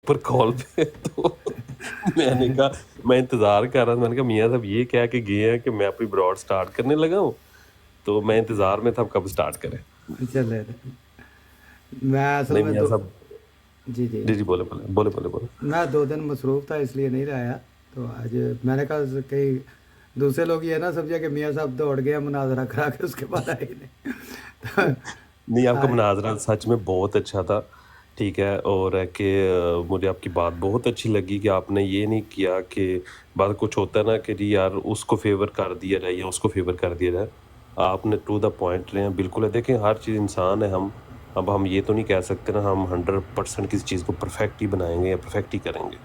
پر کال پہ تو میں نے کہا میں انتظار کر رہا تھا, میں نے کہا میاں صاحب یہ کہہ کے گئے ہیں کہ میں اپنی براڈ سٹارٹ کرنے لگا ہوں, تو میں انتظار میں تھا کب سٹارٹ کریں. چلے میں اصل نہیں میں میاں صاحب, جی جی جی بولے بولے بولے بولے بولے. میں 2 دن مصروف تھا اس لیے نہیں رہا, تو آج میں نے کہا کئی دوسرے لوگ یہ نہ سمجھے کہ میاں صاحب دوڑ گئے مناظرہ کرا کے اس کے بعد آئے نہیں. نہیں آپ کا مناظرہ سچ میں بہت اچھا تھا, ٹھیک ہے, اور ہے کہ مجھے آپ کی بات بہت اچھی لگی کہ آپ نے یہ نہیں کیا کہ بات کچھ ہوتا ہے نا کہ جی یار اس کو فیور کر دیا جائے یا اس کو فیور کر دیا جائے. آپ نے ٹو دا پوائنٹ رہے ہیں بالکل ہے. دیکھیں ہر چیز انسان ہے, اب ہم یہ تو نہیں کہہ سکتے نا ہم 100% کسی چیز کو پرفیکٹ ہی بنائیں گے یا پرفیکٹ ہی کریں گے,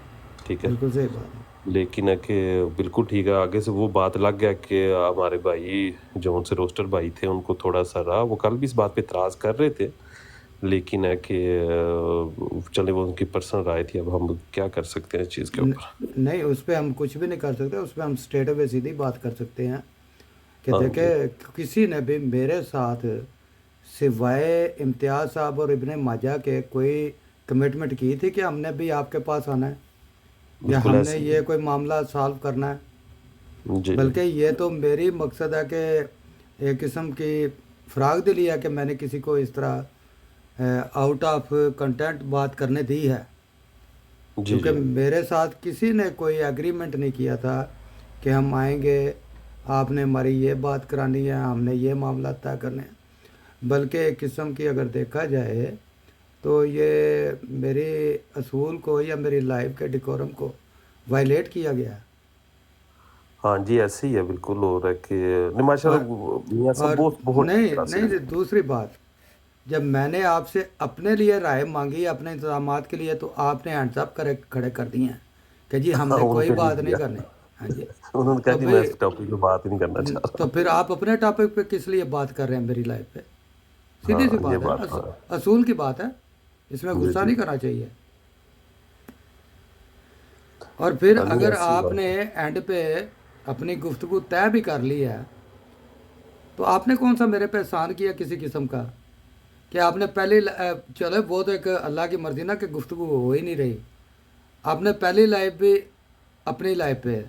ٹھیک ہے, بالکل صحیح بات ہے. لیکن ہے کہ بالکل ٹھیک ہے. آگے سے وہ بات لگ گیا کہ ہمارے بھائی جو ان سے روسٹر بھائی تھے ان کو تھوڑا سا رہا, وہ کل بھی اس بات پہ اعتراض کر رہے تھے, لیکن ہے کہ چلے وہ ان کی پرسنل رائے تھی, اب ہم کیا کر سکتے ہیں اس چیز کے اوپر. نہیں اس پہ ہم کچھ بھی نہیں کر سکتے, اس پہ ہم اسٹریٹ اوے سیدھی بات کر سکتے ہیں کہ ہاں جی دیکھیں کسی نے بھی میرے ساتھ سوائے امتیاز صاحب اور ابن ماجہ کے کوئی کمٹمنٹ کی تھی کہ ہم نے بھی آپ کے پاس آنا ہے یا بالکل ہم نے ایسے ہی یہ کوئی معاملہ سالو کرنا ہے, ہے. جی بلکہ یہ تو میری مقصد ہے کہ ایک قسم کی فراغ دلی ہے کہ میں نے کسی کو اس طرح آؤٹ آف کنٹینٹ بات کرنے دی ہے, جی کیونکہ جی میرے ساتھ کسی نے کوئی ایگریمنٹ نہیں کیا تھا کہ ہم آئیں گے, آپ نے ہماری یہ بات کرانی ہے, ہم نے یہ معاملات طے کرنے ہیں. بلکہ ایک قسم کی اگر دیکھا جائے تو یہ میری اصول کو یا میری لائف کے ڈیکورم کو وائلیٹ کیا گیا ہے. ہاں جی ایسے ہی ہے بالکل. اور ہے کہ نہیں ماشاء اور اللہ میاں صاحب اور بہت بہت ٹھیک نہیں طرح سے. نہیں دوسری بات, جب میں نے آپ سے اپنے لیے رائے مانگی اپنے انتظامات کے لیے, تو آپ نے ہینڈز اپ کھڑے کر دیے ہیں کہ جی ہم ہاں نے انہوں کوئی نے نہیں بات نہیں کیا, کرنی. ہاں جی, انہوں نے کہا تو جی میں بھائی اس ٹاپک پہ بات ہی نہیں کرنا چاہ تو رہا. پھر آپ اپنے ٹاپک پہ کس لیے بات کر رہے ہیں میری لائف پہ؟ سیدھی سی ہاں یہ بات ہے نا, بات تو ہے. اصول کی بات ہے, اس میں جی غصہ جی نہیں کرنا چاہیے. اور پھر ہاں نہیں اگر ایسی آپ نے بات ہے. اینڈ پہ اپنی گفتگو طے بھی کر لی ہے, تو آپ نے کون سا میرے پہ احسان کیا کسی قسم کا کہ آپ نے پہلی چلو وہ تو ایک اللہ کی مرضی نا کہ گفتگو ہو ہی نہیں رہی, آپ نے پہلی لائف بھی اپنی لائف پہ,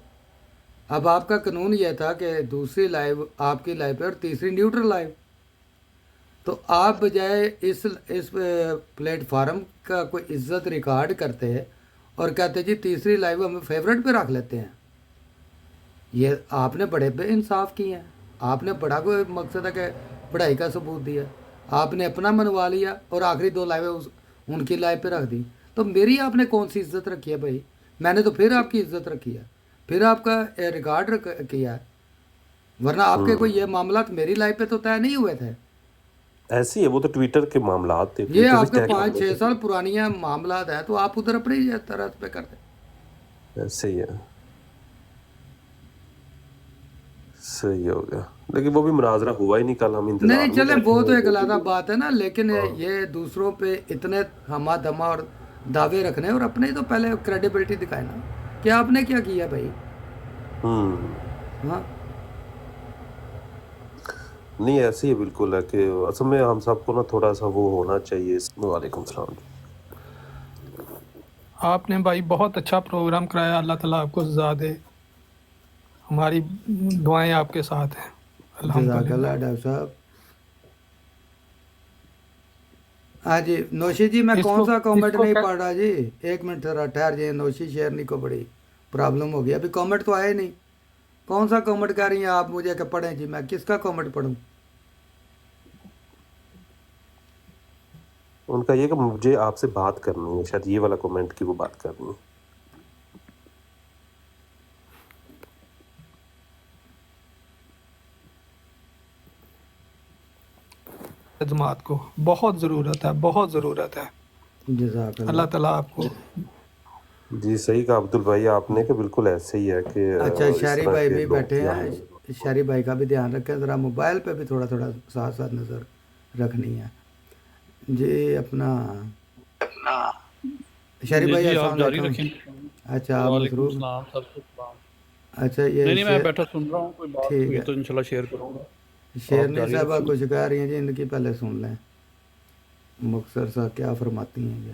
اب آپ کا قانون یہ تھا کہ دوسری لائف آپ کی لائف پہ اور تیسری نیوٹرل لائف, تو آپ بجائے اس پلیٹ فارم کا کوئی عزت ریکارڈ کرتے اور کہتے جی تیسری لائف ہم فیوریٹ پہ رکھ لیتے ہیں, یہ آپ نے بڑے بے انصاف کیے ہیں. آپ نے بڑا کوئی مقصد ہے کہ پڑھائی کا ثبوت دیا, آپ نے اپنا منوا لیا اور آخری 2 لائفیں ان کی لائف پہ رکھ دی. تو میری آپ نے کون سی عزت رکھی ہے بھائی؟ میں نے تو پھر آپ کی عزت رکھی ہے, پھر آپ کا ریکارڈ کیا ہے, ورنہ آپ کے کوئی یہ معاملات میری لائف پہ تو طے نہیں ہوئے تھے. ایسے ہی ہے, وہ تو ٹویٹر کے معاملات تھے, یہ ٹویٹر سے آپ کے طے کر 5-6 لیتے. سال پرانی معاملات ہیں, تو آپ ادھر اپنی طرح پہ کرتے. ایسے ہی ہے, صحیح ہو گیا. لیکن وہ بھی مناظرہ ہوا ہی نہیں کل, ہم نہیں انتظار نہیں میں چلیں بیٹھے وہ تو ہوئے ایک تھے. علیحدہ بات ہے نا, لیکن یہ دوسروں پہ اتنے ہما دھما اور دعوے رکھنے, اور اپنے تو پہلے کریڈیبلٹی دکھائے نا کہ آپ نے کیا کیا بھائی. ہاں نہیں ایسے ہی بالکل ہے کہ اصل میں ہم سب کو نا تھوڑا سا وہ ہونا چاہیے. وعلیکم السلام. آپ نے بھائی بہت اچھا پروگرام کرایا, اللہ تعالیٰ آپ کو سزا دے, ہماری دعائیں آپ کے ساتھ ہیں. جزاک الحمدللہ. اللہ ڈاکٹر صاحب. ہاں جی نوشی جی, میں اس کون کو سا اس کامنٹ کو نہیں پڑھ رہا جی, 1 منٹ ذرا ٹھہر جائیں. نوشی شیرنی کو بڑی پرابلم ہو گیا, ابھی کامنٹ تو آئے نہیں. کون سا کامنٹ کر رہی ہیں آپ مجھے کہ پڑھیں جی, میں کس کا کامنٹ پڑھوں؟ ان کا یہ کہ مجھے آپ سے بات کرنی ہے, شاید یہ والا کومنٹ کی وہ بات کرنی ہے. خدمات کو بہت ضرورت ہے, بہت ضرورت ہے. جزاک اللہ اللہ. تعالیٰ آپ کو. جی صحیح کہا عبد البھائی آپ نے کہ بالکل ایسے ہی ہے کہ اچھا اس شہری طرح بھائی کے بھی لوگ بیٹھے بھی ہیں, شہری بھائی کا بھی دھیان رکھیں ذرا, موبائل پہ بھی تھوڑا تھوڑا ساتھ ساتھ نظر رکھنی ہے جی. اپنا شہری جی بھائی جی السلام آپ جاری علیکم. رکھیں. اچھا آپ وعلیکم مصروف. السلام, سب کو سلام. اچھا نہیں یہ نہیں میں بیٹھا سن رہا ہوں, کوئی بات ٹھیک ہوئی ہے, تو انشاءاللہ شیئر کروں گا. آپ شیرنی جاری صاحبہ رکھیں. کچھ کہہ رہی ہیں جی, ان کی پہلے سن لیں مختصر سا کیا فرماتی ہیں یہ.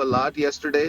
a lot yesterday.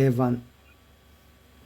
A1।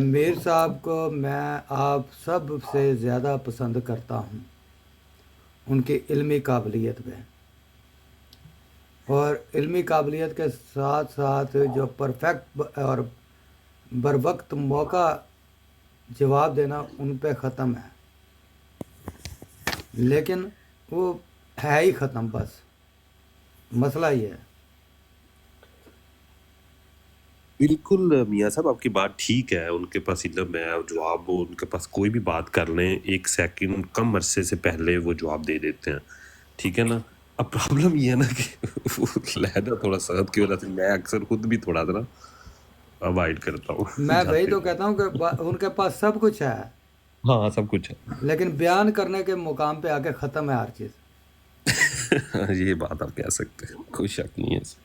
میر صاحب کو میں آپ سب سے زیادہ پسند کرتا ہوں ان کی علمی قابلیت پہ، اور علمی قابلیت کے ساتھ ساتھ جو پرفیکٹ اور بر وقت موقع جواب دینا ان پہ ختم ہے، لیکن وہ ہے ہی ختم، بس مسئلہ یہ ہے۔ بالکل میاں صاحب آپ کی بات ٹھیک ہے، ان کے پاس علم ہے اور جواب وہ ان کے پاس کوئی بھی بات کر لیں 1 سیکنڈ کم عرصے سے پہلے وہ جواب دے دیتے ہیں، ٹھیک ہے نا۔ اب پرابلم یہ ہے نا کہ وہ لہجہ تھوڑا سخت کی وجہ سے میں اکثر خود بھی تھوڑا سا نا اوائڈ کرتا ہوں میں وہی جاتے تو کہتا ہوں کہ ان کے پاس سب کچھ ہے، ہاں سب کچھ ہے لیکن بیان کرنے کے مقام پہ آ کے ختم ہے ہر چیز۔ یہ بات آپ کہہ سکتے ہیں، کوئی شک نہیں ہے اس میں،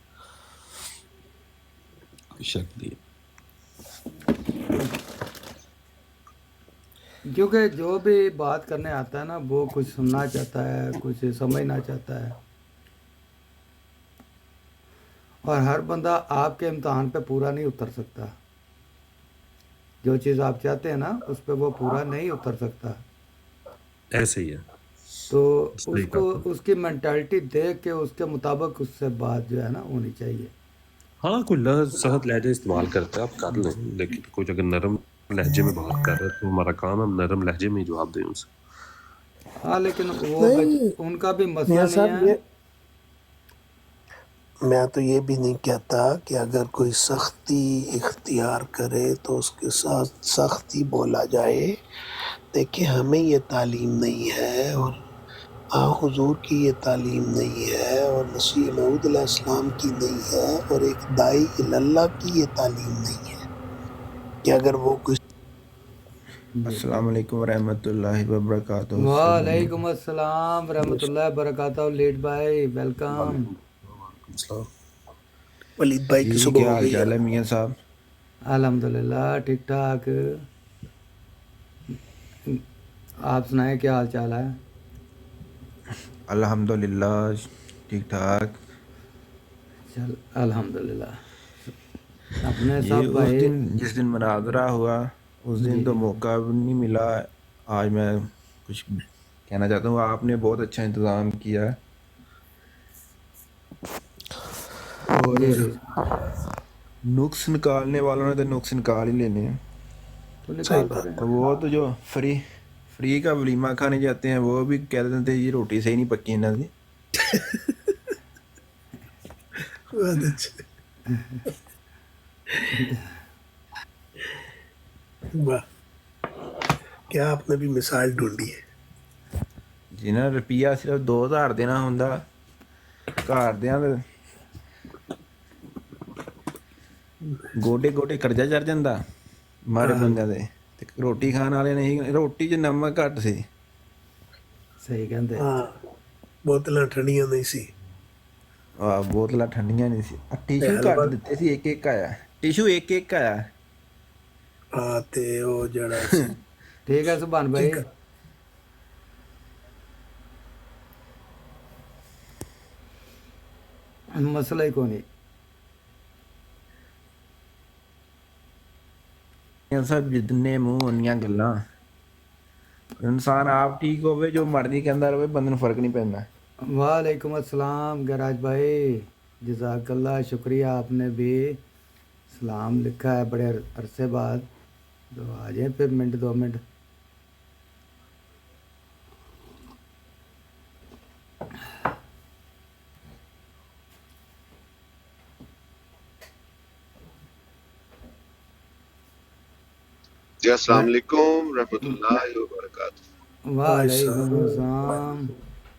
کوئی شک نہیں ہے۔ کیونکہ جو بھی بات کرنے آتا ہے نا وہ کچھ سننا چاہتا ہے، کچھ سمجھنا چاہتا ہے، اور ہر بندہ آپ کے امتحان پہ پورا نہیں اتر سکتا، جو چیز آپ چاہتے ہیں نا اس پہ وہ پورا نہیں اتر سکتا، ایسے ہی ہے، تو اس صحیح کو کہا۔ اس کی مینٹالٹی دیکھ کے اس کے مطابق اس سے بات جو ہے نا ہونی چاہیے۔ ہاں کوئی لفظ سخت لہجے استعمال کرتا ہے آپ کر لیں، لیکن کوئی اگر نرم لہجے میں بات کر رہا ہے تو ہمارا کام ہم نرم لہجے میں ہی جواب دیں اسے۔ ہاں لیکن وہ نہیں ان کا بھی مسئلہ میاں نہیں صاحب، ہے۔ میں تو یہ بھی نہیں کہتا کہ اگر کوئی سختی اختیار کرے تو اس کے ساتھ سختی بولا جائے۔ دیکھیں ہمیں یہ تعلیم نہیں ہے، اور حضور کی یہ تعلیم نہیں ہے، اور مسیح موعود علیہ السلام کی نہیں ہے، اور ایک داعی اللہ کی یہ تعلیم نہیں ہے کہ اگر وہ کوئی السلام علیکم ورحمۃ اللہ وبرکاتہ۔ وعلیکم السلام ورحمۃ اللہ وبرکاتہ، لیڈ بھائی ویلکم۔ السلام۔ ولید بھائی کی جی صبح کیا ہو حال گئی ہے؟ چال ہے میاں صاحب؟ الحمدللہ ٹھیک ٹھاک، آپ سنائیں کیا حال چال ہے؟ الحمدللہ ٹھیک ٹھاک۔ چل الحمدللہ۔ اپنے جی سب اس بھائی دن جس دن مناظرہ ہوا اس جی دن تو جی موقع نہیں ملا، آج میں کچھ کہنا چاہتا ہوں، آپ نے بہت اچھا انتظام کیا اور جی جی نقص نکالنے والوں نے تو نقص نکال ہی لینے ہیں، تو صحیح نکالتے بات۔ رہے۔ تو وہ تو جو فری کا ولیمہ کھانے جاتے ہیں وہ بھی کہہ دیتے تھے یہ روٹی صحیح نہیں پکی انہوں نے۔ بہت اچھا، واہ، کیا آپ نے بھی مثال ڈھونڈی ہے۔ جنہاں روپیہ صرف 2000 دینا ہوندا گھر دیاں تے گوڈے گوڈے قرضہ چڑھ جاندا ماڑے بندیاں دے، تے روٹی کھان والے نہیں، روٹی 'ਚ نمک گھٹ سی، صحیح کہتے۔ ہاں بوتلاں ٹھنڈیاں نہیں سی، بوتلاں ٹھنڈیاں نہیں سی، تے ٹیشو گھٹ حلوہ، دتے سی، ایک آیا ٹیشو ایک آیا۔ ہاں تے وہ جڑا سی ٹھیک ہے سبحان بھائی۔ ایک مسئلہ ہی کوئی نہیں۔ سب جتنے منہ انیاں گلاں، انسان آپ ٹھیک ہوئے جو مرضی کہندا رہے بندے نوں فرق نہیں پیندا۔ وعلیکم السلام گراج بھائی، جزاک اللہ، شکریہ، آپ نے بھی سلام لکھا ہے بڑے عرصے بعد، تو آ جائیں پھر منٹ 2 منٹ۔ جی السلام علیکم رحمۃ اللہ وبرکاتہ۔ وعلیکم السلام۔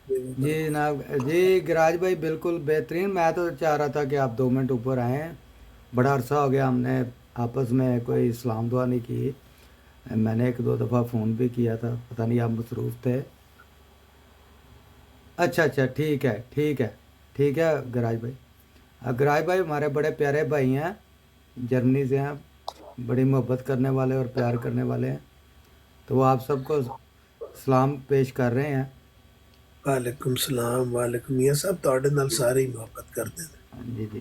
جی جناب، جی گراج بھائی بالکل بہترین، میں تو چاہ رہا تھا کہ آپ 2 منٹ اوپر آئیں، بڑا عرصہ ہو گیا ہم نے آپس میں کوئی اسلام دعا نہیں کی، میں نے 1-2 دفعہ فون بھی کیا تھا، پتہ نہیں آپ مصروف تھے۔ اچھا ٹھیک ہے گراج بھائی۔ گراج بھائی ہمارے بڑے پیارے بھائی ہیں، جرمنی سے ہیں، بڑی محبت کرنے والے اور پیار کرنے والے ہیں، تو وہ آپ سب کو سلام پیش کر رہے ہیں۔ وعلیکم السلام، وعلیکم میاں صاحب تہاڈے نال سارے ہی محبت کرتے ہیں۔ جی جی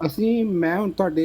ਅਸੀਂ ਮੈਂ ਹੁਣ ਤੁਹਾਡੇ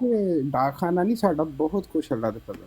ਕਿ ਡਾਕਖਾਨਾ ਨਹੀਂ ਸਾਡਾ ਬਹੁਤ ਕੁਛ ਅੱਲਾ ਦੇ ਫਜ਼ਲ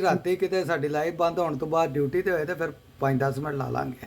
ਰਾਤੀ ਕਿਤੇ ਸਾਡੀ ਲਾਈਵ ਬੰਦ ਹੋਣ ਤੋਂ ਬਾਅਦ ਡਿਊਟੀ ਤੇ ਹੋਏ ਤੇ ਫਿਰ 5-10 ਮਿੰਟ ਲਾ ਲਾਂਗੇ।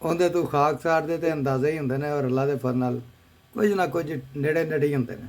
ਉਹਦੇ ਤੋਂ ਖਾਕਸਾਰ ਦੇ ਤੇ ਅੰਦਾਜ਼ੇ ਹੀ ਹੁੰਦੇ ਨੇ, ਔਰ ਅੱਲਾ ਦੇ ਫਜ਼ਲ ਨਾਲ ਕੁਝ ਨਾ ਕੁਝ ਨੇੜੇ ਨੇੜੇ ਹੀ ਹੁੰਦੇ ਨੇ।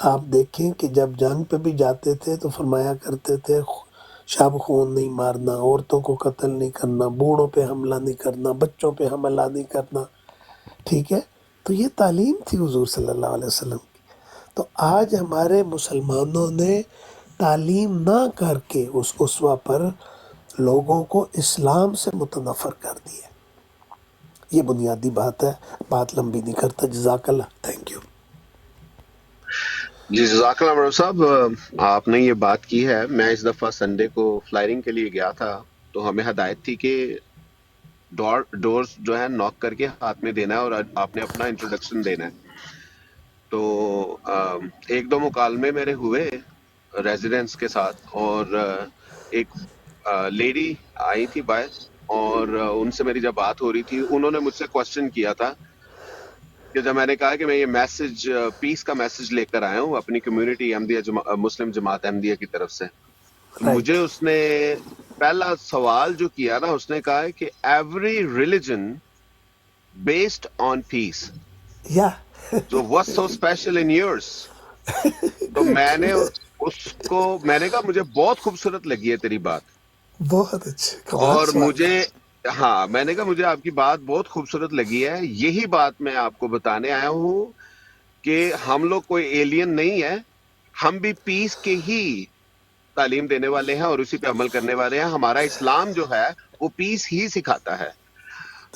آپ دیکھیں کہ جب جنگ پہ بھی جاتے تھے تو فرمایا کرتے تھے شب خون نہیں مارنا، عورتوں کو قتل نہیں کرنا، بوڑھوں پہ حملہ نہیں کرنا، بچوں پہ حملہ نہیں کرنا، ٹھیک ہے؟ تو یہ تعلیم تھی حضور صلی اللہ علیہ وسلم کی۔ تو آج ہمارے مسلمانوں نے تعلیم نہ کر کے اس اسوہ پر لوگوں کو اسلام سے متنفر کر دیا۔ یہ بنیادی بات ہے، بات لمبی نہیں کرتا۔ جزاک اللہ، تھینک یو۔ جی جزاک اللہ عمر صاحب، آپ نے یہ بات کی ہے۔ میں اس دفعہ سنڈے کو فلائرنگ کے لیے گیا تھا، تو ہمیں ہدایت تھی کہ ڈورز جو ہے ناک کر کے ہاتھ میں دینا ہے اور آپ نے اپنا انٹروڈکشن دینا ہے۔ تو ایک دو مکالمے میرے ہوئے ریزیڈنٹس کے ساتھ، اور ایک لیڈی آئی تھی باہر، اور ان سے میری جب بات ہو رہی تھی، انہوں نے مجھ سے کوشچن کیا تھا کہ جب میں نے کہا کہ میں یہ میسج، پیس کا میسج لے کر آیا ہوں اپنی کمیونٹی احمدیہ مسلم جماعت احمدیہ کی طرف سے، تو مجھے اس نے پہلا سوال جو کیا نا، اس نے کہا ہے کہ ایوری ریلیجن بیسڈ آن پیس، یا so what's so special in yours؟ تو میں نے کہا مجھے بہت خوبصورت لگی ہے تیری بات، بہت اچھے، کمال اور سوال مجھے، ہاں میں نے کہا مجھے آپ کی بات بہت خوبصورت لگی ہے، یہی بات میں آپ کو بتانے آیا ہوں کہ ہم لوگ کوئی ایلین نہیں ہے، ہم بھی پیس کے ہی تعلیم دینے والے ہیں اور اسی پہ عمل کرنے والے ہیں۔ ہمارا اسلام جو ہے وہ پیس ہی سکھاتا ہے۔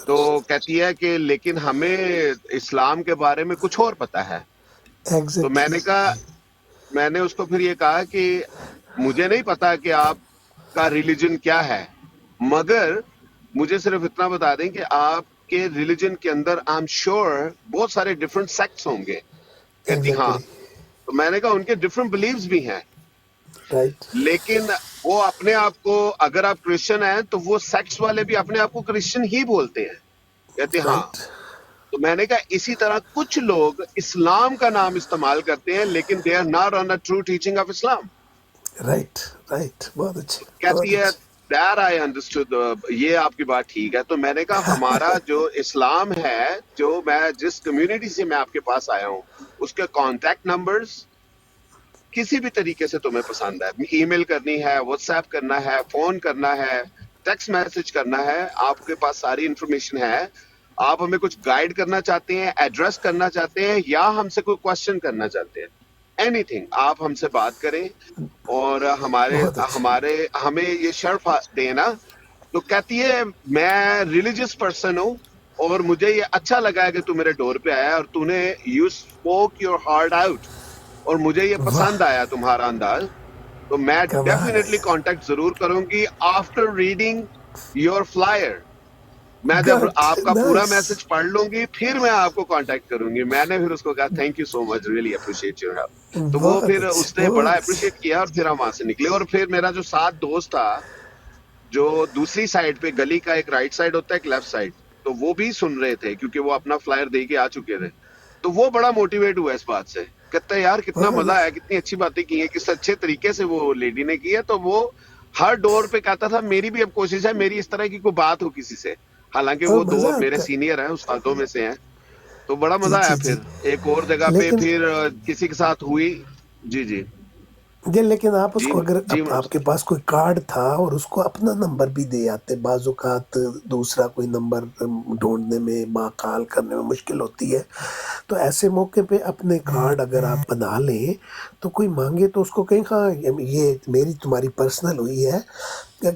تو کہتی ہے کہ لیکن ہمیں اسلام کے بارے میں کچھ اور پتا ہے۔ تو میں نے کہا، میں نے اس کو پھر یہ کہا کہ مجھے نہیں پتا کہ آپ کا ریلیجن کیا ہے، مگر مجھے صرف اتنا بتا دیں کہ آپ کے ریلیجن کے اندر آئی ایم شیور بہت سارے ڈفرینٹ سیکٹس ہوں گے۔ کہتی ہاں۔ تو میں نے کہا ان کے ڈفرینٹ بلیفز بھی ہیں، رائٹ، لیکن وہ اپنے آپ کو، اگر آپ کرسچن ہیں تو وہ سیکٹس والے بھی اپنے آپ کو کرسچن ہی بولتے ہیں۔ کہتے ہاں۔ تو میں نے کہا اسی طرح کچھ لوگ اسلام کا نام استعمال کرتے ہیں لیکن they are not on a true teaching of Islam. Right, right, بہت اچھے، بہت کہتی ہے اچھے۔ دیٹ آئی انڈرسٹوڈ، یہ آپ کی بات ٹھیک ہے۔ تو میں نے کہا ہمارا جو اسلام ہے، جو میں جس کمیونٹی سے میں آپ کے پاس آیا ہوں، اس کے کانٹیکٹ نمبرز کسی بھی طریقے سے تمہیں پسند ہے، ای میل کرنی ہے، واٹس ایپ کرنا ہے، فون کرنا ہے، ٹیکسٹ میسج کرنا ہے، آپ کے پاس ساری انفارمیشن ہے۔ آپ ہمیں کچھ گائیڈ کرنا چاہتے ہیں، ایڈریس کرنا چاہتے ہیں، یا ہم سے کوئی کوشچن کرنا چاہتے ہیں، اینی تھنگ، آپ ہم سے بات کریں اور ہمیں یہ شرف دیں نا۔ تو کہتی ہے میں ریلیجیس پرسن ہوں اور مجھے یہ اچھا لگا ہے کہ تو میرے ڈور پہ آیا اور تو نے you spoke your heart out, اور مجھے یہ پسند آیا تمہارا انداز۔ تو میں ڈیفینیٹلی کانٹیکٹ ضرور کروں گی آفٹر ریڈنگ یور فلائر۔ میں جب آپ کا پورا میسج پڑھ لوں گی پھر میں آپ کو کانٹیکٹ کروں گی۔ میں نے پھر اس کو کہا thank you so much, really appreciate your help. تو وہ پھر اس نے بڑا اپریشیٹ کیا اور پھر ہم وہاں سے نکلے۔ اور پھر میرا جو ساتھ دوست تھا جو دوسری سائڈ پہ گلی کا ایک رائٹ سائڈ ہوتا ہے ایک لیفٹ سائڈ، تو وہ بھی سن رہے تھے کیونکہ وہ اپنا فلائر دے کے آ چکے تھے۔ تو وہ بڑا موٹیویٹ ہوا اس بات سے، کہتا ہے یار کتنا مزہ آیا، کتنی اچھی باتیں کی ہیں، کس اچھے طریقے سے وہ لیڈی نے کی ہے۔ تو وہ ہر ڈور پہ کہتا تھا میری بھی اب کوشش ہے میری اس طرح کی کوئی بات ہو کسی سے، حالانکہ وہ دو میرے سینئر ہیں، استادوں میں سے ہیں۔ تو بڑا مزہ آیا۔ پھر ایک اور جگہ پہ پھر کسی کے ساتھ ہوئی۔ جی جی جی، لیکن آپ اس جی کو اگر جی آپ کے پاس کوئی کارڈ تھا اور اس کو اپنا نمبر بھی دے آتے، بعض اوقات دوسرا کوئی نمبر ڈھونڈنے میں، کال کرنے میں مشکل ہوتی ہے، تو ایسے موقع پہ اپنے کارڈ اگر آپ بنا لیں تو کوئی مانگے تو اس کو کہیں ہاں یہ میری تمہاری پرسنل ہوئی ہے،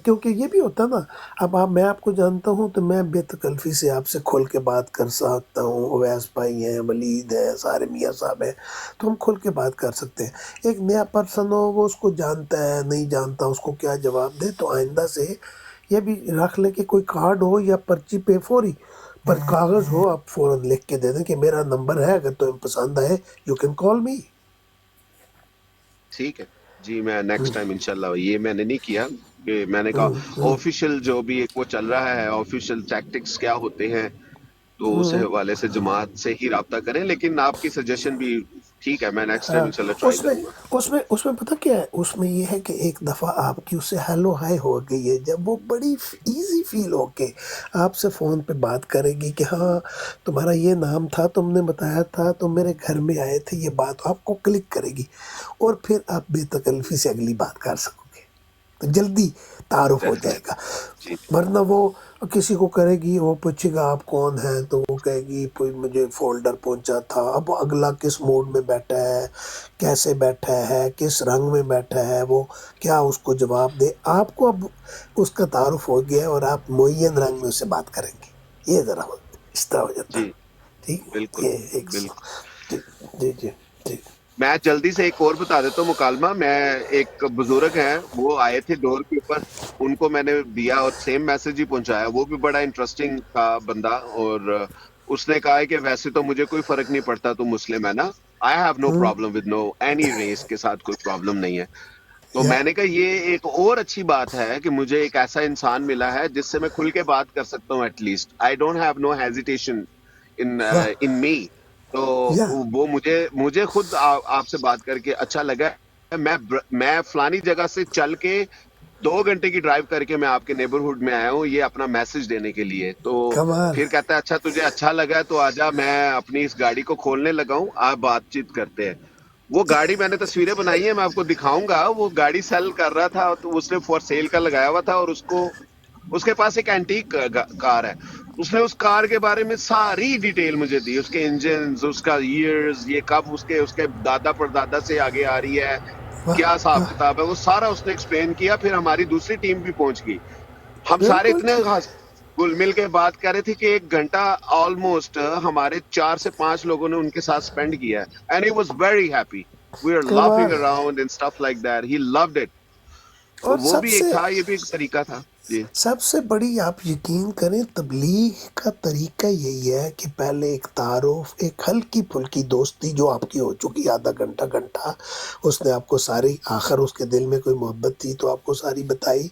کیونکہ یہ بھی ہوتا نا، اب میں آپ کو جانتا ہوں تو میں بے تکلفی سے آپ سے کھول کے بات کر سکتا ہوں، اویس بھائی ہیں، ولید ہیں، سارے میاں صاحب ہیں، تو ہم کھول کے بات کر سکتے ہیں۔ ایک نیا پرسن ہو، وہ اس کو جانتا ہے نہیں جانتا، اس کو کیا جواب دے، تو آئندہ سے یہ بھی رکھ لے کہ کوئی کارڈ ہو یا پرچی پہ فوری پر کاغذ ہو، آپ فوراً لکھ کے دے دیں کہ میرا نمبر ہے، اگر تمہیں پسند آئے یو کین کال می۔ ٹھیک ہے جی، میں نیکسٹ ٹائم انشاءاللہ، یہ میں نے نہیں کیا کہ میں نے کہا آفیشیل جو بھی ایک وہ چل رہا ہے، آفیشیل ٹیکٹکس کیا ہوتے ہیں، تو اس حوالے سے جماعت سے ہی رابطہ کریں، لیکن آپ کی سجیشن بھی ٹھیک ہے میں نیکسٹ ٹائم انشاءاللہ ٹرائی کروں گا. اس میں پتہ کیا ہے، اس میں یہ ہے کہ ایک دفعہ آپ کی اس سے ہیلو ہائی ہو گئی ہے، جب وہ بڑی ایزی فیل ہو کے آپ سے فون پہ بات کرے گی کہ ہاں تمہارا یہ نام تھا، تم نے بتایا تھا، تم میرے گھر میں آئے تھے، یہ بات آپ کو کلک کرے گی اور پھر آپ بے تکلفی سے اگلی بات کر سکو گے، تو جلدی تعارف ہو جائے گا. ورنہ وہ کسی کو کرے گی، وہ پوچھے گا آپ کون ہیں، تو وہ کہے گی کوئی مجھے فولڈر پہنچا تھا. اب اگلا کس موڈ میں بیٹھا ہے، کیسے بیٹھا ہے، کس رنگ میں بیٹھا ہے، وہ کیا اس کو جواب دے. آپ کو اب اس کا تعارف ہو گیا ہے اور آپ معین رنگ میں اس سے بات کریں گے. یہ ذرا اس طرح ہو جاتا ہے. جی ٹھیک، بالکل یہ ایک بالکل. جی جی جی. میں جلدی سے ایک اور بتا دیتا ہوں مکالمہ. میں ایک بزرگ ہیں، وہ آئے تھے ڈور کے اوپر، ان کو میں نے دیا اور سیم میسج ہی پہنچایا. وہ بھی بڑا انٹرسٹنگ تھا بندہ، اور اس نے کہا ہے کہ ویسے تو مجھے کوئی فرق نہیں پڑتا تم مسلم ہے نا، I have no problem with no any race, کے ساتھ کوئی پرابلم نہیں ہے. تو میں نے کہا یہ ایک اور اچھی بات ہے کہ مجھے ایک ایسا انسان ملا ہے جس سے میں کھل کے بات کر سکتا ہوں. At least I don't have no hesitation in me. تو وہ مجھے خود آپ سے بات کر کے اچھا لگا. میں فلانی جگہ سے چل کے 2 گھنٹے کی ڈرائیو کر کے میں آپ کے نیبرہڈ میں آیا ہوں یہ اپنا میسج دینے کے لیے. تو کمال. پھر کہتا ہے اچھا تجھے اچھا لگا تو آجا، میں اپنی اس گاڑی کو کھولنے لگا ہوں، آپ بات چیت کرتے ہیں. وہ گاڑی میں نے تصویریں بنائی ہیں، میں آپ کو دکھاؤں گا. وہ گاڑی سیل کر رہا تھا تو اس نے فور سیل کا لگایا ہوا تھا، اور اس کے پاس ایک اینٹیک کار ہے. اس نے اس کار کے بارے میں ساری ڈیٹیل مجھے دی، اس کے انجنز، اس کا ایئرز، یہ کب اس کے دادا پردادا سے آگے آ رہی ہے، کیا حساب کتاب ہے، وہ سارا اس نے ایکسپلین کیا. پھر ہماری دوسری ٹیم بھی پہنچ گئی. ہم سارے بالکل اتنے گل مل کے بات کر رہے تھے کہ 1 گھنٹہ آلموسٹ ہمارے 4 سے 5 لوگوں نے ان کے ساتھ اسپینڈ کیا ہے. And he was very happy. We are laughing Kamal. Around and stuff like that. He loved it. تو اور وہ بھی ایک تھا، یہ بھی ایک طریقہ تھا. جی سب سے بڑی آپ یقین کریں تبلیغ کا طریقہ یہی ہے کہ پہلے ایک تعارف، ایک ہلکی پھلکی دوستی جو آپ کی ہو چکی آدھا گھنٹہ، اس نے آپ کو ساری، آخر اس کے دل میں کوئی محبت تھی تو آپ کو ساری بتائی.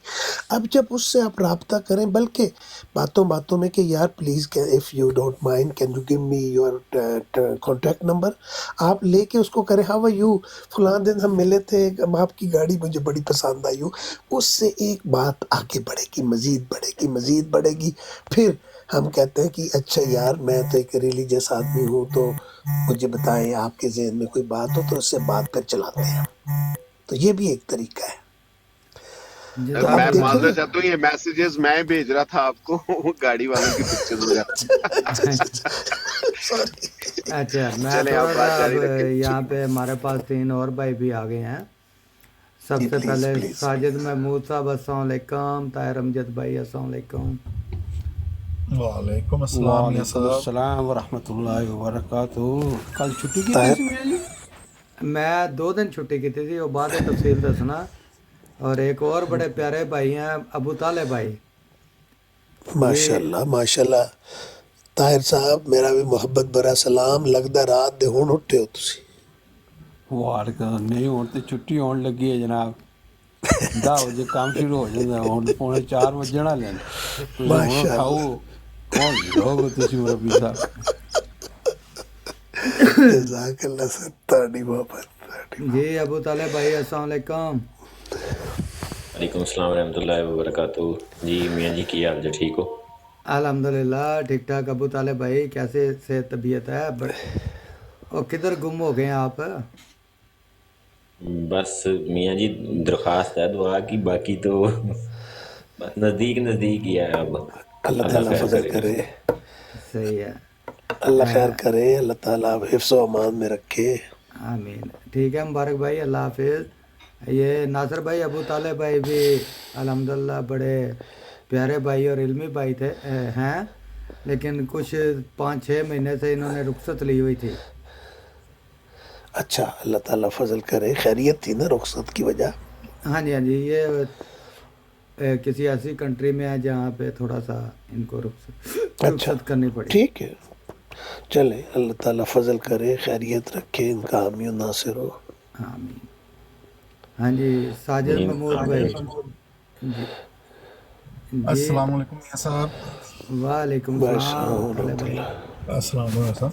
اب جب اس سے آپ رابطہ کریں، بلکہ باتوں میں کہ یار please if you don't mind can you give me your contact number, آپ لے کے اس کو کریں ہاؤ آر یو، فلاں دن ہم ملے تھے، آپ کی گاڑی مجھے بڑی پسند آئی ہو. اس سے ایک بات آگے بڑھے گی، مزید بڑھے گی. پھر ہم کہتے ہیں کہ اچھا یار میں تو ایک ریلیجیس آدمی ہوں، تو مجھے بتائیں آپ کے ذہن میں کوئی بات ہو، تو اس سے بات پھر چلاتے ہیں. تو یہ بھی ایک طریقہ ہے. تو میں اب دیکھیں معذرت نا. چاہتا ہوں، یہ میسیجز میں بھیج رہا تھا آپ کو گاڑی والوں کی پکچرز وغیرہ. اچھا میں چلیں آپ تھوڑا بات سا اب جاری رکھیں. یہاں پہ ہمارے پاس 3 اور بھائی بھی آ گئے ہیں. سب سے پہلے ساجد محمود صاحب السلام علیکم. طاہر امجد بھائی السلام علیکم. وعلیکم السلام میاں وعلیکم صاحب. السلام ورحمۃ اللہ وبرکاتہ. کل چھٹی کی تھی میاں جی؟ میں 2 دن چھٹی کی تھی، وہ بعد تفصیل دسنا. اور ایک اور بڑے پیارے بھائی ہیں ابو طالب بھائی. ماشاء اللہ طاہر صاحب میرا بھی محبت بھرا سلام. لگتا رات دے ہن اٹھے ہو تسی. وعلیکم نہیں، ہوں تو چھٹی ہون لگی ہے جناب. 10 بجے کام شروع ہو جاتا ہے، ہوں 3:45 بجے نہ لین. تسی ہوں ماشاء اٹھاؤ، اللہ. کون لوگ تسی مربی صاحب. جزاک اللہ سر، تہاڈی محبت. جی ابو طالب بھائی السلام علیکم. وعلیکم السلام ورحمۃ اللہ وبرکاتہ. جی میاں جی کی حال ہے، ٹھیک ہو؟ الحمدللہ ٹھیک ٹھاک. ابو طالب بھائی کیسے صحت طبیعت ہے؟ اور کدھر گم ہو گئے ہیں آپ؟ بس میاں جی درخواست ہے دعا کی، باقی تو بس نزدیک ہی ہے. اب اللہ اللہ تعالیٰ خیر فضل کرے گا. کرے، صحیح ہے. اللہ خیر کرے، اللہ تعالیٰ حفظ و امان میں رکھے. آمین. ٹھیک ہے مبارک بھائی، اللہ حافظ. یہ ناصر بھائی ابو طالب بھائی بھی الحمدللہ بڑے پیارے بھائی اور علمی بھائی ہیں، لیکن کچھ 5-6 مہینے سے انہوں نے رخصت لی ہوئی تھی. اچھا، اللہ تعالیٰ فضل کرے. خیریت تھی نا رخصت کی وجہ؟ ہاں جی یہ کسی ایسی کنٹری میں ہے جہاں پہ تھوڑا سا ان کو اچھا رخصت کرنی پڑی. ٹھیک ہے، چلے اللہ تعالیٰ فضل کرے، خیریت رکھے، ان کا حامی و ناصر ہو. آمین. ہاں جی ساجد جی محمود بھائی. جی السلام علیکم میاں صاحب. وعلیکم السلام السلام طالب ورحمۃ بھائی. اللہ. السلام علیکم میاں صاحب.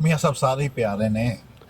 ਮੀਆਂ ਸਾਹਿਬ ਸਾਰੇ ਹੀ ਪਿਆਰੇ ਨੇ।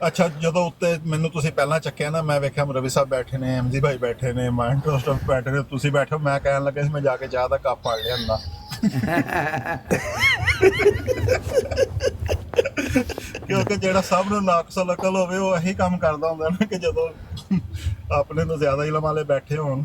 ਅੱਛਾ, ਜਦੋਂ ਉੱਤੇ ਮੈਨੂੰ ਤੁਸੀਂ ਪਹਿਲਾਂ ਚੱਕਿਆ ਨਾ, ਮੈਂ ਵੇਖਿਆ ਰਵੀ ਸਾਹਿਬ ਬੈਠੇ ਨੇ, ਐਮਜੀ ਭਾਈ ਬੈਠੇ ਨੇ, ਮਾਈਂਡ ਟੋਸਟ ਬੈਠੇ ਨੇ, ਤੁਸੀਂ ਬੈਠੇ ਹੋ। ਮੈਂ ਕਹਿਣ ਲੱਗਾ ਸੀ ਮੈਂ ਜਾ ਕੇ ਚਾਹ ਦਾ ਕੱਪ ਪਾ ਲਿਆ ਹੁੰਦਾ, ਕਿਉਂਕਿ ਜਿਹੜਾ ਸਭ ਨੂੰ ਨਾਕਸਲ ਅਕਲ ਹੋਵੇ ਉਹ ਇਹੀ ਕੰਮ ਕਰਦਾ ਹੁੰਦਾ ਨਾ, ਕਿ ਜਦੋਂ ਆਪਣੇ ਤੋਂ ਜ਼ਿਆਦਾ ਇਲਮ ਵਾਲੇ ਬੈਠੇ ਹੋਣ।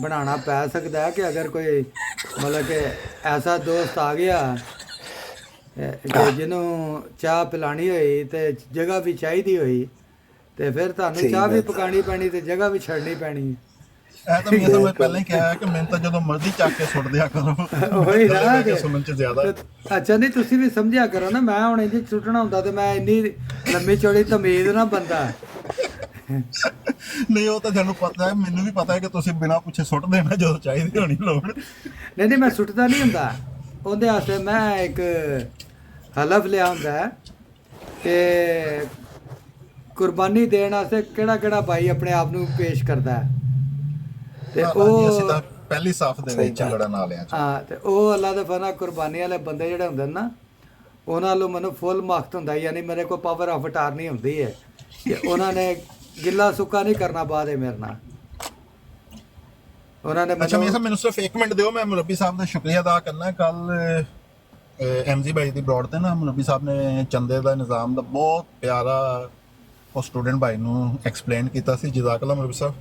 ਬਣਾਉਣਾ ਪੈ ਸਕਦਾ ਹੈ ਕਿ ਅਗਰ ਕੋਈ ਮਤਲਬ ਕਿ ਐਸਾ ਦੋਸਤ ਆ ਗਿਆ ਕਿ ਜਿਹਨੂੰ ਚਾਹ ਪਿਲਾਣੀ ਹੋਈ ਤੇ ਜਗ੍ਹਾ ਵੀ ਚਾਹੀਦੀ ਹੋਈ ਤੇ ਫਿਰ ਤੁਹਾਨੂੰ ਸਹੀ ਚਾਹ ਵੀ ਬਾਤ। ਪਕਾਣੀ ਪੈਣੀ ਤੇ ਜਗ੍ਹਾ ਵੀ ਛੱਡਣੀ ਪੈਣੀ। ਇਹ ਤਾਂ ਮੀਆਂ ਸਾਹਿਬ ਮੈਂ ਪਹਿਲਾਂ ਹੀ ਕਿਹਾ ਹੈ ਕਿ ਮੈਨੂੰ ਤਾਂ ਜਦੋਂ ਮਰਜ਼ੀ ਚੱਕ ਕੇ ਸੁੱਟ ਦਿਆ ਕਰੋ, ਉਹੀ ਨਾ ਗੱਲ ਕਿ- ਸੁਣਨ ਚ ਜ਼ਿਆਦਾ। ਅੱਛਾ ਨਹੀਂ ਤੁਸੀਂ ਵੀ ਸਮਝਿਆ ਕਰੋ ਨਾ, ਮੈਂ ਹੁਣ ਇੰਜ ਸੁੱਟਣਾ ਹੁੰਦਾ ਤੇ ਮੈਂ ਇੰਨੀ ਲੰਮੀ ਚੌੜੀ ਤਮੀਜ਼ ਨਾ ਬੰਦਾ। ਨਹੀਂ ਉਹ ਤਾਂ ਤੁਹਾਨੂੰ ਪਤਾ ਹੈ, ਮੈਨੂੰ ਵੀ ਪਤਾ ਹੈ ਕਿ ਤੁਸੀਂ ਬਿਨਾਂ ਪੁੱਛੇ ਸੁੱਟ ਦੇਣਾ ਜਦੋਂ ਚਾਹੀਦੀ ਹੋਣੀ ਲੋੜ। ਨਹੀਂ ਨਹੀਂ ਮੈਂ ਸੁੱਟਦਾ ਨਹੀਂ ਹੁੰਦਾ, ਉਹਦੇ ਵਾਸਤੇ ਮੈਂ ਇੱਕ ਹਲਫ ਲਿਆ ਹੁੰਦਾ ਹੈ ਕਿ ਕੁਰਬਾਨੀ ਦੇਣ ਵਾਸਤੇ ਕਿਹੜਾ ਕਿਹੜਾ ਭਾਈ ਆਪਣੇ ਆਪ ਨੂੰ ਪੇਸ਼ ਕਰਦਾ ਹੈ ਤੇ ਹਾਂਜੀ, ਅਸੀਂ ਉਹ ਤਾਂ ਪਹਿਲੀ ਸਾਫ ਦੇ ਵਿੱਚ ਲੜਨ ਵਾਲਿਆਂ ਚ। ਹਾਂ ਤੇ ਉਹ ਅੱਲਾ ਦੇ ਫਨਾ ਕੁਰਬਾਨੀ ਵਾਲੇ ਬੰਦੇ ਜਿਹੜੇ ਹੁੰਦੇ ਨੇ ਨਾ, ਉਹਨਾਂ ਨੂੰ ਮੈਨੂੰ ਫੁੱਲ ਮਖਤ ਹੁੰਦਾ, ਯਾਨੀ ਮੇਰੇ ਕੋਲ ਪਾਵਰ ਆਫ ਅਟਾਰਨੀ ਹੁੰਦੀ ਹੈ ਕਿ ਉਹਨਾਂ ਨੇ ਗਿੱਲਾ ਸੁੱਕਾ ਨਹੀਂ ਕਰਨਾ ਬਾਅਦ ਮੇਰੇ ਨਾਲ। ਉਹਨਾਂ ਨੇ ਅੱਛਾ ਮੀਆਂ ਸਾਹਿਬ ਮੈਨੂੰ ਸਿਰਫ 1 ਮਿੰਟ ਦਿਓ, ਮੈਂ ਮੁਰੱਬੀ ਸਾਹਿਬ ਦਾ ਸ਼ੁਕਰੀਆ ਅਦਾ ਕਰਨਾ। ਕੱਲ ਐਮਜੀ ਭਾਈ ਦੀ ਬਰੋਡ ਤੇ ਨਾ ਮੁਰੱਬੀ ਸਾਹਿਬ ਨੇ ਚੰਦੇ ਦਾ ਨਿਜ਼ਾਮ ਦਾ ਬਹੁਤ ਪਿਆਰਾ ਉਹ ਸਟੂਡੈਂਟ ਭਾਈ ਨੂੰ ਐਕਸਪਲੇਨ ਕੀਤਾ ਸੀ। ਜਜ਼ਾਕੱਲਾ ਮੁਰੱਬੀ ਸਾਹਿਬ।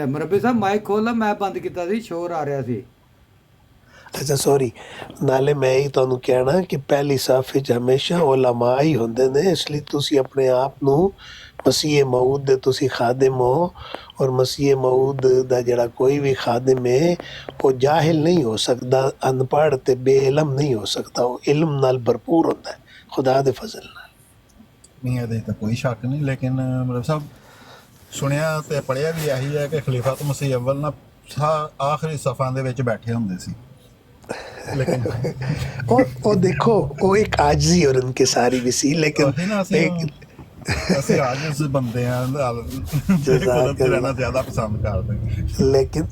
ਮੁਰੱਬੀ ਸਾਹਿਬ ਮਾਈਕ ਖੋਲ੍ਹ, ਮੈਂ ਬੰਦ ਕੀਤਾ ਸੀ, ਸ਼ੋਰ ਆ ਰਿਹਾ ਸੀ। ਅੱਛਾ ਸੌਰੀ, ਨਾਲੇ ਮੈਂ ਹੀ ਤੁਹਾਨੂੰ ਕਹਿਣਾ ਕਿ ਪਹਿਲੀ ਸਾਫ ਵਿੱਚ ਹਮੇਸ਼ਾ ਉਲਮਾ ਹੀ ਹੁੰਦੇ ਨੇ, ਇਸ ਲਈ ਤੁਸੀਂ ਆਪਣੇ ਆਪ ਨੂੰ ਮਸੀਹ ਮਊਦ ਦੇ ਤੁਸੀਂ ਖਾਦਮ ਹੋ, ਔਰ ਮਸੀਹ ਮਊਦ ਦਾ ਜਿਹੜਾ ਕੋਈ ਵੀ ਖਾਦਮ ਹੈ ਉਹ ਜਾਹਿਲ ਨਹੀਂ ਹੋ ਸਕਦਾ, ਅਨਪੜ੍ਹ ਤੇ ਬੇਇਲਮ ਨਹੀਂ ਹੋ ਸਕਦਾ, ਉਹ ਇਲਮ ਨਾਲ ਭਰਪੂਰ ਹੁੰਦਾ ਹੈ ਖੁਦਾ ਦੇ ਫਜ਼ਲ ਨਾਲ। ਨਹੀਂ ਇਹਦੇ ਤਾਂ ਕੋਈ ਸ਼ੱਕ ਨਹੀਂ, ਲੇਕਿਨ ਮੁਰੱਬੀ ਸਾਹਿਬ ਸੁਣਿਆ ਤੇ ਪੜ੍ਹਿਆ ਵੀ ਇਹੀ ਹੈ ਕਿ ਖਲੀਫਤ ਮਸੀਹ ਅਵਲ ਨਾ ਆਖਰੀ ਸਫਾਂ ਦੇ ਵਿੱਚ ਬੈਠੇ ਹੁੰਦੇ ਸੀ। ਲੇਕਿਨ ਉਹ ਦੇਖੋ ਉਹ ਇੱਕ ਆਜਜ਼ੀ ਔਰ ਉਨਕੇ ਸਾਰੀ ਵੀ ਸੀ, ਲੇਕਿਨ ਅਸੀਂ ਆਜ ਬੰਦੇ ਆ ਕੁਦਰਤ ਰਹਿਣਾ ਜ਼ਿਆਦਾ ਪਸੰਦ ਕਰਦੇ,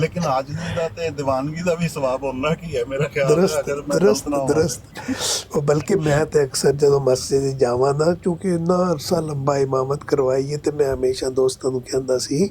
ਲੇਕਿਨ ਆਜ ਦਾ ਤੇ ਦੀਵਾਨਗੀ ਦਾ ਵੀ ਸਵਾਬ ਉਹਨਾਂ ਕੀ ਹੈ ਮੇਰਾ ਖਿਆਲ। ਦਰਸਤ ਉਹ ਬਲਕਿ ਮੈਂ ਤੇ ਅਕਸਰ ਜਦੋਂ ਮਸਜਿਦ ਜਾਵਾਂ ਨਾ, ਕਿਉਂਕਿ ਇੰਨਾ ਅਰਸਾ ਲੰਬਾ ਇਮਾਮਤ ਕਰਵਾਈ ਹੈ, ਤੇ ਮੈਂ ਹਮੇਸ਼ਾ ਦੋਸਤਾਂ ਨੂੰ ਕਹਿੰਦਾ ਸੀ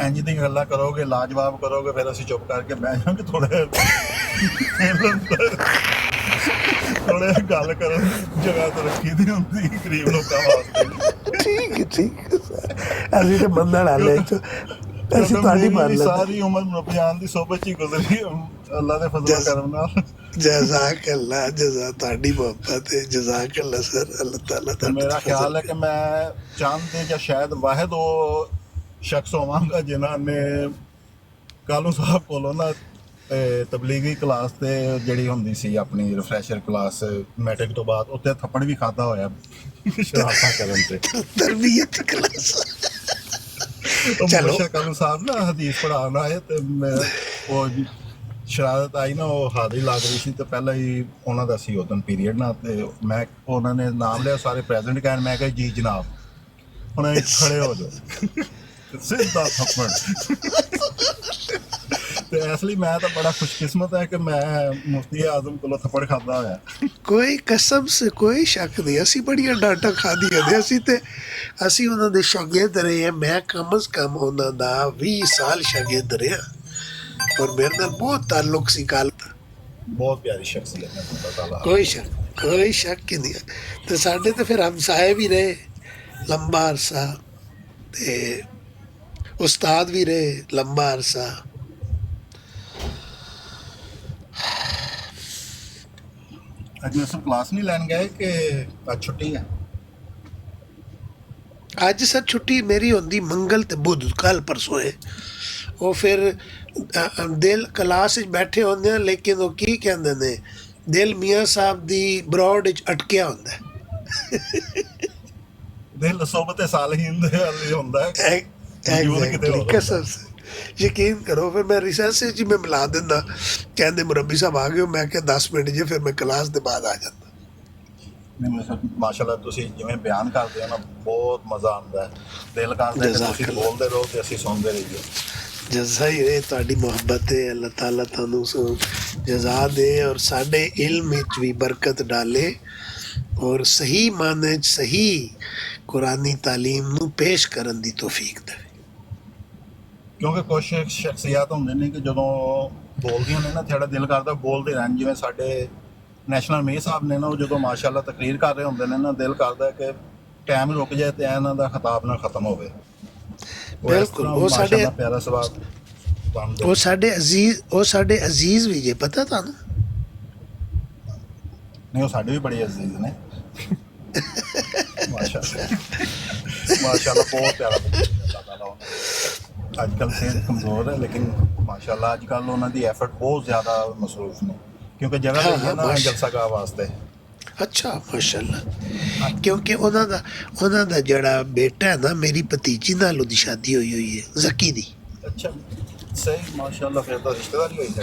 ਇੰਜ ਦੀ ਗੱਲਾਂ ਕਰੋਗੇ, ਲਾਜਵਾਬ ਕਰੋਗੇ, ਫਿਰ ਅਸੀਂ ਚੁੱਪ ਕਰਕੇ ਬਹਿ ਜਾਵਾਂਗੇ। ਥੋੜੇ ਗੱਲ ਕਰਨ ਦੀ ਜਗ੍ਹਾ ਤਾਂ ਰੱਖੀ ਦੀ ਹੁੰਦੀ ਗਰੀਬ ਲੋਕਾਂ ਵਾਸਤੇ। ਠੀਕ ਹੈ ਸਰ, ਅਸੀਂ ਤਾਂ ਮੰਨਣ ਵਾਲੇ ਅਸੀਂ ਤੁਹਾਡੀ ਮੰਨ ਲੈਂਦੇ। ਸਾਰੀ ਉਮਰ ਮੁਰੱਬੀਆਂ ਦੀ ਸੋਬਤ ਹੀ ਗੁਜ਼ਰੀ ਅੱਲਾ ਦੇ ਫਜ਼ਲ ਕਰਮ ਨਾਲ। ਜਜ਼ਾਕ ਅੱਲਾ, ਜਜ਼ਾ ਤੁਹਾਡੀ ਮੁਹੱਬਤ ਹੈ, ਜਜ਼ਾਕ ਅੱਲਾ ਸਰ, ਅੱਲਾਹ ਤਾਲਾ ਦਾ। ਮੇਰਾ ਖਿਆਲ ਹੈ ਕਿ ਮੈਂ ਚੰਦ ਜਾਂ ਸ਼ਾਇਦ ਵਾਹਿਦ ਉਹ ਸ਼ਖਸ ਹੋਵਾਂਗਾ ਜਿਨ੍ਹਾਂ ਨੇ ਕਾਲੂ ਸਾਹਿਬ ਕੋਲੋਂ ਨਾ ਤਬਲੀਗੀ ਕਲਾਸ ਤੇ ਜਿਹੜੀ ਹੁੰਦੀ ਸੀ ਆਪਣੀ ਰਿਫਰੈਸ਼ਰ ਕਲਾਸ ਮੈਟ੍ਰਿਕ ਤੋਂ ਬਾਅਦ, ਉੱਤੇ ਥੱਪੜ ਵੀ ਖਾਦਾ ਹੋਇਆ ਸ਼ਰਾਰਤਾਂ ਕਰਨ ਤੇ। ਤਰਬੀਅਤ ਕਲਾਸ ਚਲੋ ਕਾਲੂ ਸਾਹਿਬ ਨਾ ਹਦੀਸ ਪੜ੍ਹਾਉਣ ਆਏ ਤੇ ਮੈਂ ਉਹ ਸ਼ਰਾਰਤ ਆਈ ਨਾ, ਉਹ ਹਾਜ਼ਰੀ ਲੱਗ ਰਹੀ ਸੀ ਤੇ ਪਹਿਲਾਂ ਹੀ ਉਹਨਾਂ ਦਾ ਸੀ ਉਦੋਂ ਪੀਰੀਅਡ ਨਾ, ਤੇ ਮੈਂ ਉਹਨਾਂ ਨੇ ਨਾਮ ਲਿਆ, ਸਾਰੇ ਪ੍ਰੈਜ਼ੈਂਟ ਕਹਿਣ, ਮੈਂ ਕਿਹਾ ਜੀ ਜਨਾਬ, ਹੁਣ ਇਹ ਖੜੇ ਹੋ ਜਾਓ ਸਿੱਧਾ ਥੱਪੜ। ਤੇ ਇਸ ਲਈ ਮੈਂ ਤਾਂ ਬੜਾ ਖੁਸ਼ਕਿਸਮਤ ਹੈ ਕਿ ਮੈਂ ਮੁਫਤੀ ਆਜ਼ਮ ਕੋਲੋਂ ਥੱਪੜ ਖਾਦਾ ਹੋਇਆ। ਕੋਈ ਕਸਮ ਸੇ ਕੋਈ ਸ਼ੱਕ ਨਹੀਂ, ਅਸੀਂ ਬੜੀਆਂ ਡਾਂਟਾਂ ਖਾਧੀਆਂ ਨੇ। ਅਸੀਂ ਉਹਨਾਂ ਦੇ ਸ਼ਾਗਿਰਦ ਰਹੇ ਹਾਂ। ਮੈਂ ਕਮ ਅਜ਼ ਕਮ ਉਹਨਾਂ ਦਾ 20 ਸਾਲ ਸ਼ਾਗਿਰਦ ਰਿਹਾ ਔਰ ਮੇਰੇ ਨਾਲ ਬਹੁਤ ਤਾਲੁਕ ਸੀ ਕੱਲ। ਬਹੁਤ ਪਿਆਰੀ ਸ਼ਖਸੀਅਤ ਹੈ Allah ਤਾਲਾ। ਕੋਈ ਸ਼ੱਕ ਹੀ ਨਹੀਂ। ਤੇ ਸਾਡੇ ਤਾਂ ਫਿਰ ਹਮਸਾਏ ਵੀ ਰਹੇ ਲੰਬਾ ਅਰਸਾ, ਤੇ ਉਸਤਾਦ ਵੀ ਰਹੇ ਲੰਬਾ ਅਰਸਾ। ਅੱਜ ਮੈਂ ਕਲਾਸ ਨਹੀਂ ਲੈਣ ਗਏ ਕਿ ਅੱਜ ਛੁੱਟੀ ਹੈ? ਅੱਜ ਸਰ ਛੁੱਟੀ ਮੇਰੀ ਹੁੰਦੀ ਮੰਗਲ ਤੇ ਬੁੱਧ, ਕੱਲ ਪਰਸੋਂ ਹੈ। ਉਹ ਫਿਰ ਦਿਲ ਕਲਾਸ 'ਚ ਬੈਠੇ ਹੁੰਦੇ ਆ, ਲੇਕਿਨ ਉਹ ਕੀ ਕਹਿੰਦੇ ਨੇ, ਦਿਲ ਮੀਆਂ ਸਾਹਿਬ ਦੀ ਬਰੋਡ 'ਚ ਅਟਕਿਆ ਹੁੰਦਾ। ਦਿਲ ਸੋਬਤੇ ਸਾਲਹੀਨ ਦੇ ਵਾਲੀ ਹੁੰਦਾ ਹੈ। ਕਸਮ ਸੇ ਯਕੀਨ ਕਰੋ। ਫਿਰ ਮੈਂ ਰਿਸਰਚ 'ਚ ਮੈਂ ਮਿਲਾ ਦਿੰਦਾ, ਕਹਿੰਦੇ ਮੁਰੱਬੀ ਸਾਹਿਬ ਆ ਗਏ, ਮੈਂ ਕਿਹਾ 10 ਮਿੰਟ ਜੇ, ਫਿਰ ਮੈਂ ਕਲਾਸ ਦੇ ਬਾਅਦ ਆ ਜਾਂਦਾ। ਮਾਸ਼ਾਅੱਲਾ ਤੁਸੀਂ ਜਿਵੇਂ ਬਿਆਨ ਕਰਦੇ ਹੋ ਨਾ, ਬਹੁਤ ਮਜ਼ਾ ਆਉਂਦਾ ਹੈ। ਦਿਲ ਕਰਦਾ ਹੈ ਤੁਸੀਂ ਬੋਲਦੇ ਰਹੋ ਤੇ ਅਸੀਂ ਸੁਣਦੇ ਰਹੀਏ। ਜਜ਼ਾ ਹੀ ਹੈ ਤੁਹਾਡੀ ਮੁਹੱਬਤ ਹੈ। ਅੱਲਾਹ ਤਾਲਾ ਤੁਹਾਨੂੰ ਜਜ਼ਾ ਦੇ ਔਰ ਸਾਡੇ ਇਲਮ ਵਿੱਚ ਵੀ ਬਰਕਤ ਡਾਲੇ ਔਰ ਸਹੀ ਮਾਨੇ 'ਚ ਸਹੀ ਕੁਰਾਨੀ ਤਾਲੀਮ ਨੂੰ ਪੇਸ਼ ਕਰਨ ਦੀ ਤੌਫੀਕ ਦੇਵੇ। ਕਿਉਂਕਿ ਕੁਛ ਸ਼ਖਸੀਅਤ ਹੁੰਦੇ ਨੇ ਕਿ ਜਦੋਂ ਬੋਲਦੀਆਂ ਨੇ ਨਾ, ਤੁਹਾਡਾ ਦਿਲ ਕਰਦਾ ਬੋਲਦੇ ਰਹਿਣ। ਜਿਵੇਂ ਸਾਡੇ ਨੈਸ਼ਨਲ ਮੇਅਰ ਸਾਹਿਬ ਨੇ ਨਾ, ਉਹ ਜਦੋਂ ਮਾਸ਼ਾਅੱਲਾ ਤਕਰੀਰ ਕਰ ਰਹੇ ਹੁੰਦੇ ਨੇ ਨਾ, ਦਿਲ ਕਰਦਾ ਕਿ ਟਾਈਮ ਰੁਕ ਜਾਏ ਤੇ ਇਹਨਾਂ ਦਾ ਖਿਤਾਬ ਨਾ ਖਤਮ ਹੋਵੇ। ਬਿਲਕੁਲ, ਉਹ ਸਾਡੇ ਪਿਆਰਾ ਸਵਾਬ, ਉਹ ਸਾਡੇ ਅਜ਼ੀਜ਼ ਵੀ ਜੇ ਪਤਾ ਤੁਹਾਨੂੰ? ਨਹੀਂ, ਉਹ ਸਾਡੇ ਵੀ ਬੜੇ ਅਜ਼ੀਜ਼ ਨੇ। ਮਾਸ਼ਾਅੱਲਾ ਬਹੁਤ ਪਿਆਰਾ। ਅੱਜ ਕੱਲ੍ਹ ਸਿਹਤ ਕਮਜ਼ੋਰ ਹੈ, ਲੇਕਿਨ ਮਾਸ਼ਾਅੱਲਾ ਅੱਜ ਕੱਲ੍ਹ ਉਹਨਾਂ ਦੀ ਐਫਰਟ ਬਹੁਤ ਜ਼ਿਆਦਾ ਮਸਰੂਫ ਨੇ, ਕਿਉਂਕਿ ਜਗ੍ਹਾ ਹੈ ਨਾ ਜਲਸਾਗਾਹ ਵਾਸਤੇ। ਅੱਛਾ, ਮਾਸ਼ਾਅੱਲਾ। ਕਿਉਂਕਿ ਉਹਨਾਂ ਦਾ ਜਿਹੜਾ ਬੇਟਾ ਹੈ ਨਾ, ਮੇਰੀ ਭਤੀਜੀ ਨਾਲ ਉਹਦੀ ਸ਼ਾਦੀ ਹੋਈ ਹੈ, ਜ਼ਕੀ ਦੀ। ਅੱਛਾ, ਸਹੀ, ਮਾਸ਼ਾਅੱਲਾ। ਫਿਰ ਤਾਂ ਰਿਸ਼ਤੇਦਾਰੀ ਹੋਈ ਹੈ।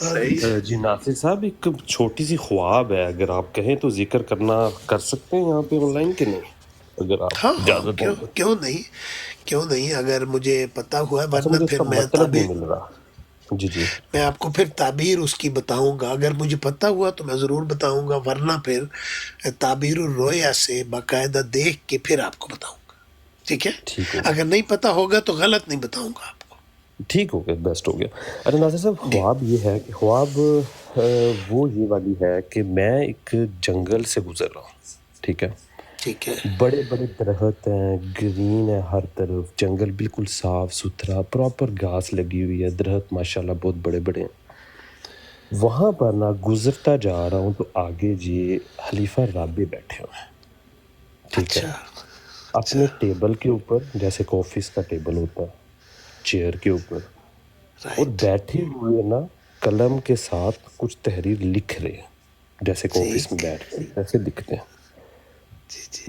جی ناصر صاحب ایک چھوٹی سی خواب ہے, اگر آپ کہیں تو ذکر کرنا کر سکتے ہیں یہاں پہ آن لائن کہ نہیں, اگر آپ ہاں اجازت دیں تو. کیوں نہیں, اگر مجھے پتا ہوا ہے, اچھا ورنہ مجھے اس پھر کا میں مطلب نہیں مل رہا. جی جی میں آپ کو پھر تعبیر اس کی بتاؤں گا. اگر مجھے پتا ہوا تو میں ضرور بتاؤں گا, ورنہ پھر تعبیر الرؤیا سے باقاعدہ دیکھ کے پھر آپ کو بتاؤں گا. ٹھیک ہے, ٹھیک ہو گیا, اگر نہیں پتا ہوگا تو غلط نہیں بتاؤں گا آپ کو. ٹھیک ہو گیا, بیسٹ ہو گیا. ارے ناصر صاحب خواب یہ ہے کہ خواب وہ یہ والی ہے کہ میں ایک جنگل سے گزر رہا ہوں. ٹھیک ہے, ٹھیک ہے, بڑے بڑے درخت ہیں, گرین ہے ہر طرف, جنگل بالکل صاف ستھرا, پراپر گھاس لگی ہوئی ہے, درخت ماشاءاللہ بہت بڑے بڑے ہیں. وہاں پر نہ گزرتا جا رہا ہوں تو آگے جی خلیفہ رابع بیٹھے ہوئے ہیں. ٹھیک ہے, اپنے ٹیبل کے اوپر, جیسے کہ آفس کا ٹیبل ہوتا ہے, چیئر کے اوپر, اور بیٹھے ہوئے نا قلم کے ساتھ کچھ تحریر لکھ رہے ہیں, جیسے کہ آفس میں بیٹھ کے ایسے لکھتے ہیں.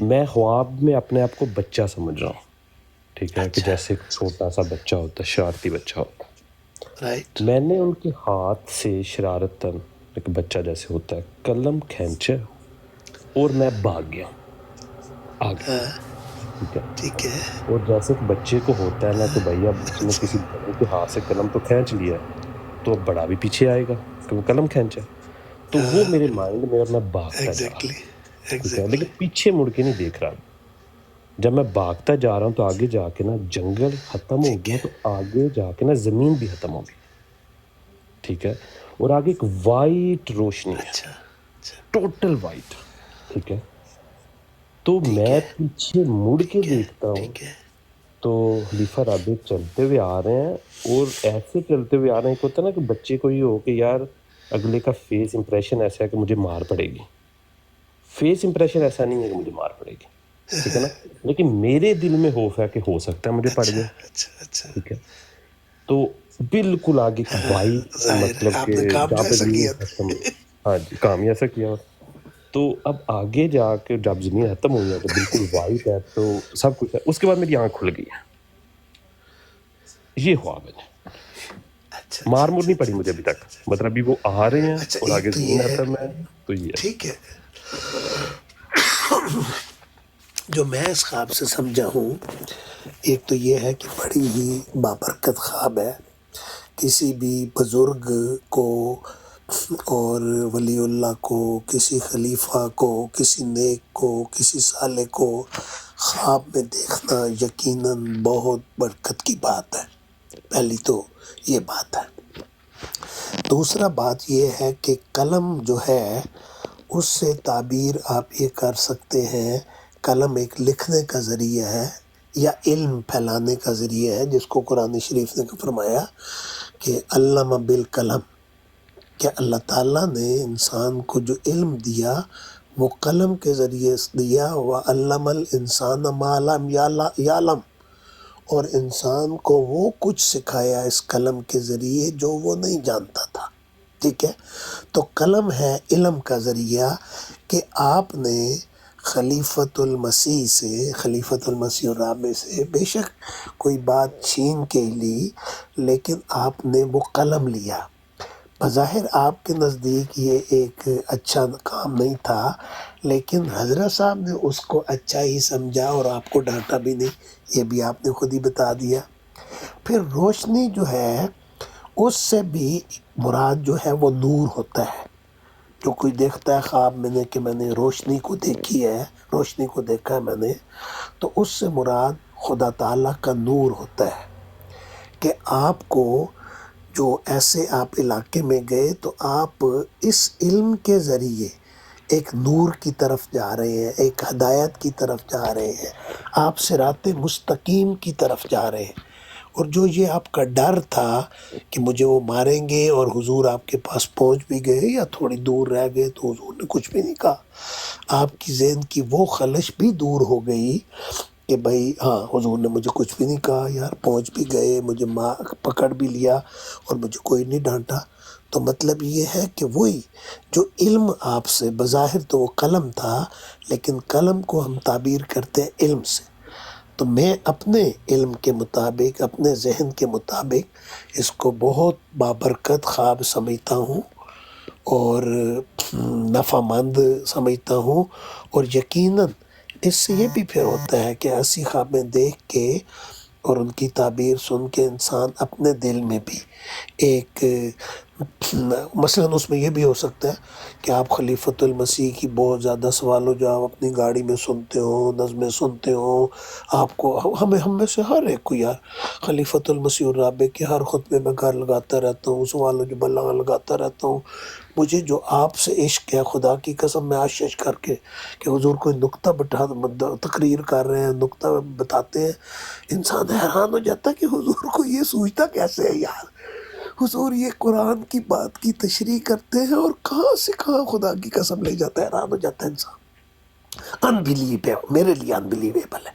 میں خواب میں اپنے آپ کو بچہ سمجھ رہا ہوں. ٹھیک ہے, کہ جیسے چھوٹا سا بچہ ہوتا ہے, شرارتی بچہ ہوتا ہے. میں نے ان کے ہاتھ سے شرارتاً, ایک بچہ جیسے ہوتا ہے, قلم کھینچا اور میں بھاگ گیا آگے. ٹھیک ہے, اور جیسے ایک بچے کو ہوتا ہے نا کہ بھائی اب اس نے کسی بڑے کے ہاتھ سے قلم تو کھینچ لیا ہے, تو اب بڑا بھی پیچھے آئے گا کہ وہ قلم کھینچا. تو وہ میرے مائنڈ میں, اور میں بھاگتا جا رہا ہوں. ٹھیک ہے, لیکن پیچھے مڑ کے نہیں دیکھ رہا. جب میں بھاگتا جا رہا ہوں تو آگے جا کے نا جنگل ختم ہو گیا, تو آگے جا کے نا زمین بھی ختم ہو گئی. ٹھیک ہے, اور آگے ایک وائٹ روشنی ہے, ٹوٹل وائٹ. ٹھیک ہے, تو میں پیچھے مڑ کے دیکھتا ہوں تو خلیفہ رابع چلتے ہوئے آ رہے ہیں, اور ایسے چلتے ہوئے آ رہے ہیں کہ ہوتا ہے نا کہ بچے کو یہ ہو کہ یار اگلے کا فیس امپریشن ایسا ہے کہ مجھے مار پڑے گی. فیس امپریشن ایسا نہیں ہے کہ مجھے مار پڑے گی. ٹھیک ہے نا, لیکن میرے دل میں خوف ہے کہ ہو سکتا ہے مجھے پڑ جائے. ٹھیک ہے, تو بالکل آگے وائٹ, مطلب کہ جہاں پہ زمین ختم, ہاں جی کام ہی ایسا کیا. تو اب آگے جا کے جب زمین ختم ہوئی ہے تو بالکل وائٹ ہے, تو سب کچھ ہے. اس کے بعد میری آنکھ کھل گئی ہے. یہ خواب ہے, مار مور نہیں پڑی مجھے ابھی تک, مطلب ابھی وہ آ رہے ہیں اور آگے زمین ختم ہے. تو یہ ٹھیک ہے, جو میں اس خواب سے سمجھا ہوں, ایک تو یہ ہے کہ بڑی ہی بابرکت خواب ہے. کسی بھی بزرگ کو اور ولی اللہ کو, کسی خلیفہ کو, کسی نیک کو, کسی صالح کو خواب میں دیکھنا یقیناً بہت برکت کی بات ہے. پہلی تو یہ بات ہے. دوسرا بات یہ ہے کہ قلم جو ہے اس سے تعبیر آپ یہ کر سکتے ہیں, قلم ایک لکھنے کا ذریعہ ہے یا علم پھیلانے کا ذریعہ ہے, جس کو قرآن شریف نے فرمایا کہ علم بالقلم, کہ اللہ تعالیٰ نے انسان کو جو علم دیا وہ قلم کے ذریعے دیا. وَعَلَّمَ الْإِنسَانَ مَا لَمْ يَعْلَمْ, اور انسان کو وہ کچھ سکھایا اس قلم کے ذریعے جو وہ نہیں جانتا تھا. ٹھیک ہے, تو قلم ہے علم کا ذریعہ کہ آپ نے خلیفۃ المسیح سے, خلیفۃ المسیح الرابع سے بے شک کوئی بات چھین کے لی, لیکن آپ نے وہ قلم لیا. بظاہر آپ کے نزدیک یہ ایک اچھا کام نہیں تھا, لیکن حضرت صاحب نے اس کو اچھا ہی سمجھا اور آپ کو ڈانٹا بھی نہیں. یہ بھی آپ نے خود ہی بتا دیا. پھر روشنی جو ہے اس سے بھی مراد جو ہے وہ نور ہوتا ہے. جو کوئی دیکھتا ہے خواب میں نے کہ میں نے روشنی کو دیکھی ہے, روشنی کو دیکھا ہے میں نے, تو اس سے مراد خدا تعالیٰ کا نور ہوتا ہے. کہ آپ کو جو ایسے آپ علاقے میں گئے تو آپ اس علم کے ذریعے ایک نور کی طرف جا رہے ہیں, ایک ہدایت کی طرف جا رہے ہیں, آپ صراط مستقیم کی طرف جا رہے ہیں. اور جو یہ آپ کا ڈر تھا کہ مجھے وہ ماریں گے, اور حضور آپ کے پاس پہنچ بھی گئے یا تھوڑی دور رہ گئے تو حضور نے کچھ بھی نہیں کہا, آپ کی ذہن کی وہ خلش بھی دور ہو گئی کہ بھائی ہاں حضور نے مجھے کچھ بھی نہیں کہا یار, پہنچ بھی گئے, مجھے پکڑ بھی لیا اور مجھے کوئی نہیں ڈانٹا. تو مطلب یہ ہے کہ وہی جو علم آپ سے, بظاہر تو وہ قلم تھا لیکن قلم کو ہم تعبیر کرتے ہیں علم سے, تو میں اپنے علم کے مطابق، اپنے ذہن کے مطابق اس کو بہت بابرکت خواب سمجھتا ہوں اور نفع مند سمجھتا ہوں، اور یقیناً اس سے یہ بھی پھر ہوتا ہے کہ ایسی خوابیں دیکھ کے اور ان کی تعبیر سن کے انسان اپنے دل میں بھی ایک مثلاً اس میں یہ بھی ہو سکتا ہے کہ آپ خلیفۃ المسیح کی بہت زیادہ سوال و جواب اپنی گاڑی میں سنتے ہو، نظمیں سنتے ہو، آپ کو ہم میں سے ہر ایک کو یار خلیفۃ المسیح الرابع کے ہر خطبے میں گھر لگاتا رہتا ہوں، سوال و جواب لگاتا رہتا ہوں. مجھے جو آپ سے عشق ہے، خدا کی قسم میں آشش کر کے کہ حضور کوئی نقطہ تقریر کر رہے ہیں، نقطہ بتاتے ہیں، انسان حیران ہو جاتا ہے کہ حضور کو یہ سوچتا کیسے ہے یار. حضور یہ قرآن کی بات کی تشریح کرتے ہیں اور کہاں سے کہاں خدا کی قسم لے جاتا ہے، حیران ہو جاتا ہے انسان. انبلیویبل، میرے لیے انبلیویبل ہے.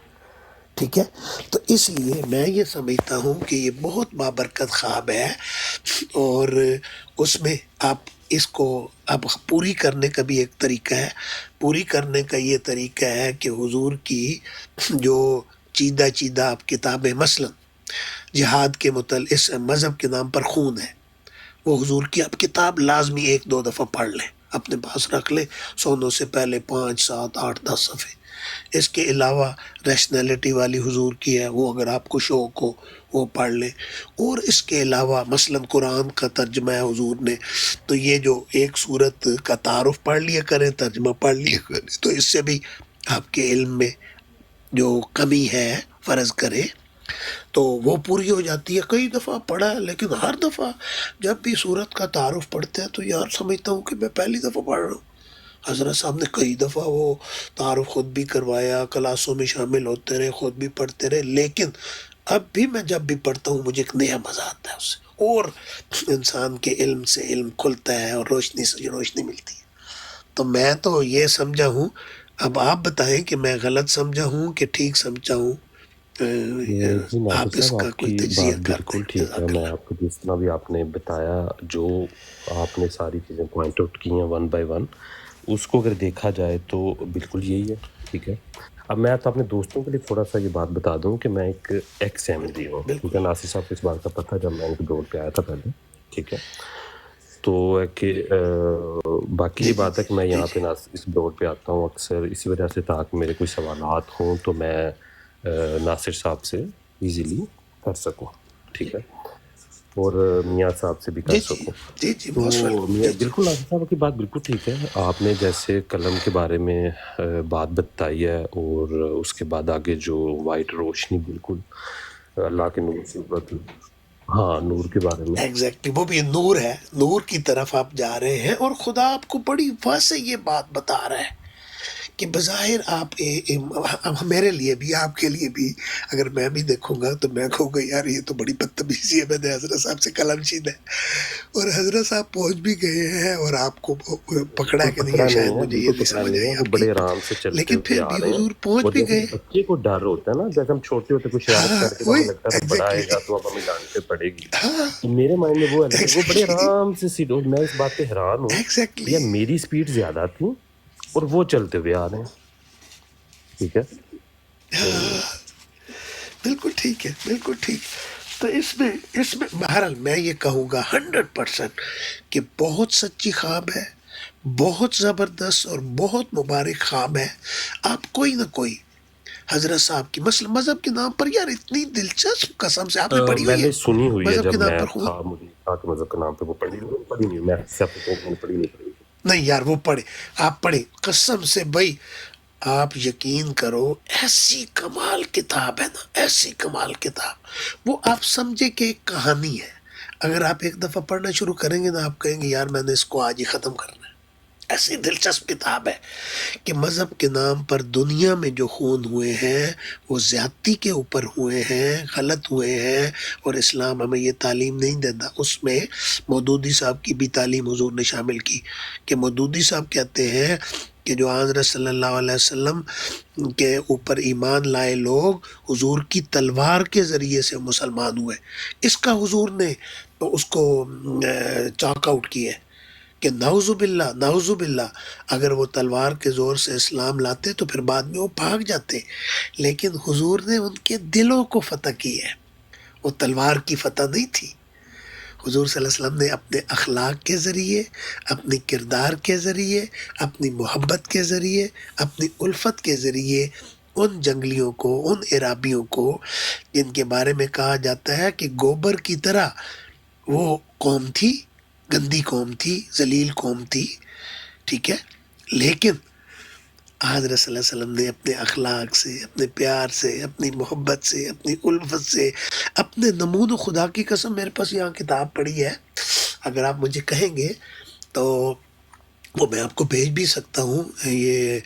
ٹھیک ہے، تو اس لیے میں یہ سمجھتا ہوں کہ یہ بہت بابرکت خواب ہے، اور اس میں آپ اس کو اب پوری کرنے کا بھی ایک طریقہ ہے. پوری کرنے کا یہ طریقہ ہے کہ حضور کی جو چیدہ چیدہ آپ کتابیں، مثلا جہاد کے متعلق، اس مذہب کے نام پر خون ہے، وہ حضور کی آپ کتاب لازمی 1-2 دفعہ پڑھ لیں، اپنے پاس رکھ لیں، سونے سے پہلے 5, 7, 8, 10 صفحے. اس کے علاوہ ریشنلٹی والی حضور کی ہے، وہ اگر آپ کو شوق ہو وہ پڑھ لیں. اور اس کے علاوہ مثلا قرآن کا ترجمہ ہے حضور نے، تو یہ جو ایک صورت کا تعارف پڑھ لیا کریں، ترجمہ پڑھ لیا کریں، تو اس سے بھی آپ کے علم میں جو کمی ہے فرض کریں تو وہ پوری ہو جاتی ہے. کئی دفعہ پڑھا ہے، لیکن ہر دفعہ جب بھی صورت کا تعارف پڑھتے ہیں تو یار سمجھتا ہوں کہ میں پہلی دفعہ پڑھ رہا ہوں. حضرت صاحب نے کئی دفعہ وہ تعارف خود بھی کروایا، کلاسوں میں شامل ہوتے رہے، خود بھی پڑھتے رہے، لیکن اب بھی میں جب بھی پڑھتا ہوں مجھے ایک نیا مزہ آتا ہے اس سے، اور انسان کے علم سے علم کھلتا ہے اور روشنی سے روشنی ملتی ہے. تو میں تو یہ سمجھا ہوں، اب آپ بتائیں کہ میں غلط سمجھا ہوں کہ ٹھیک سمجھا ہوں. جی ناصر آپ اس صاحب، کا آپ کوئی کی تجزیہ بات کر بالکل دیں. ٹھیک ہے. میں آپ کو جس طرح بھی آپ نے بتایا، جو آپ نے ساری چیزیں پوائنٹ آؤٹ کی ہیں 1 by 1، اس کو اگر دیکھا جائے تو بالکل یہی ہے. ٹھیک ہے، اب میں تو اپنے دوستوں کے لیے تھوڑا سا یہ بات بتا دوں کہ میں ایک ایکس احمدی ہوں. ٹھیک ہے، ناصر صاحب کو اس بات کا پتہ جب میں ان کے دور پہ آیا تھا پہلے. ٹھیک ہے، تو کہ باقی یہ بات ہے کہ میں یہاں پہ اس دور پہ آتا ہوں اکثر اسی وجہ سے، تاکہ میرے کوئی سوالات ہوں تو میں ناصر صاحب سے ایزیلی کر سکوں. ٹھیک ہے، اور میاں صاحب سے بھی کر سکوں. تو بالکل ناصر صاحب کی بات بالکل ٹھیک ہے. آپ نے جیسے قلم کے بارے میں بات بتائی ہے، اور اس کے بعد آگے جو وائٹ روشنی، بالکل اللہ کے نور سے ہاں، نور کے بارے میں ایگزیکٹلی، وہ بھی نور ہے، نور کی طرف آپ جا رہے ہیں، اور خدا آپ کو بڑی واضح یہ بات بتا رہا ہے کہ بظاہر آپ میرے لیے بھی، آپ کے لیے بھی، اگر میں بھی دیکھوں گا تو میں کہوں گا یار یہ تو بڑی بدتمیزی ہے، میں نے حضرت صاحب سے قلم چھینا ہے، اور حضرت صاحب پہنچ بھی گئے ہیں اور آپ کو پکڑا کہ نہیں ہے، شاید مجھے یہ نہیں سمجھ آئی وہ آپ بڑے کی، آرام سے چلتے لیکن ہوتے پھر آ بھی رہے ہیں. حضور پہنچ اور بھی جیسے گئے. بچے کو ڈر ہوتا ہے نا، جیسے ہم چھوٹے ہوتے کچھ شرارت کرتے تو ہمیں لگتا ہے بڑا آئے گا تو اب ہمیں ڈانٹے پڑے گی. تو میرے مائنڈ میں وہ ہے، لیکن وہ بڑے آرام سے سیٹ. میں اس بات پہ حیران ہوں کہ یار میری سپیڈ زیادہ تھی اور وہ چلتے ہوئے آ رہے ہیں. ٹھیک ہے، بالکل ٹھیک ہے، بالکل ٹھیک. تو اس میں بہرحال میں یہ کہوں گا 100% کہ بہت سچی خواب ہے، بہت زبردست اور بہت مبارک خواب ہے. آپ کوئی نہ کوئی حضرت صاحب کی مثلا مذہب کے نام پر، یار اتنی دلچسپ، قسم سے آپ نے پڑھی میں ہوئی نے ہے سنی ہوئی ہے، مذہب جب کے نام میں پر خون؟ تھا مجھے کہا کہ مذہب کے نام پہ وہ پڑھی نہیں. میں سب کو پڑھی نہیں. نہیں یار، وہ پڑھے، آپ پڑھیں قسم سے بھائی، آپ یقین کرو، ایسی کمال کتاب ہے نا، ایسی کمال کتاب. وہ آپ سمجھے کہ ایک کہانی ہے. اگر آپ ایک دفعہ پڑھنا شروع کریں گے نا، آپ کہیں گے یار میں نے اس کو آج ہی ختم کرنا ہے. ایسی دلچسپ کتاب ہے کہ مذہب کے نام پر دنیا میں جو خون ہوئے ہیں وہ زیادتی کے اوپر ہوئے ہیں، غلط ہوئے ہیں، اور اسلام ہمیں یہ تعلیم نہیں دیتا. اس میں مودودی صاحب کی بھی تعلیم حضور نے شامل کی، کہ مودودی صاحب کہتے ہیں کہ جو حضرت صلی اللہ علیہ وسلم کے اوپر ایمان لائے لوگ حضور کی تلوار کے ذریعے سے مسلمان ہوئے. اس کا حضور نے اس کو چاک آؤٹ کیا کہ نعوذ باللہ اگر وہ تلوار کے زور سے اسلام لاتے تو پھر بعد میں وہ بھاگ جاتے، لیکن حضور نے ان کے دلوں کو فتح کی ہے، وہ تلوار کی فتح نہیں تھی۔ حضور صلی اللہ علیہ وسلم نے اپنے اخلاق کے ذریعے، اپنی کردار کے ذریعے، اپنی محبت کے ذریعے، اپنی الفت کے ذریعے ان جنگلیوں کو، ان عرابیوں کو جن کے بارے میں کہا جاتا ہے کہ گوبر کی طرح وہ قوم تھی، گندی قوم تھی، ذلیل قوم تھی، ٹھیک ہے، لیکن حضرت صلی اللہ علیہ وسلم نے اپنے اخلاق سے، اپنے پیار سے، اپنی محبت سے، اپنی الفت سے، اپنے نمود خدا کی قسم، میرے پاس یہاں کتاب پڑھی ہے، اگر آپ مجھے کہیں گے تو وہ میں آپ کو بھیج بھی سکتا ہوں، یہ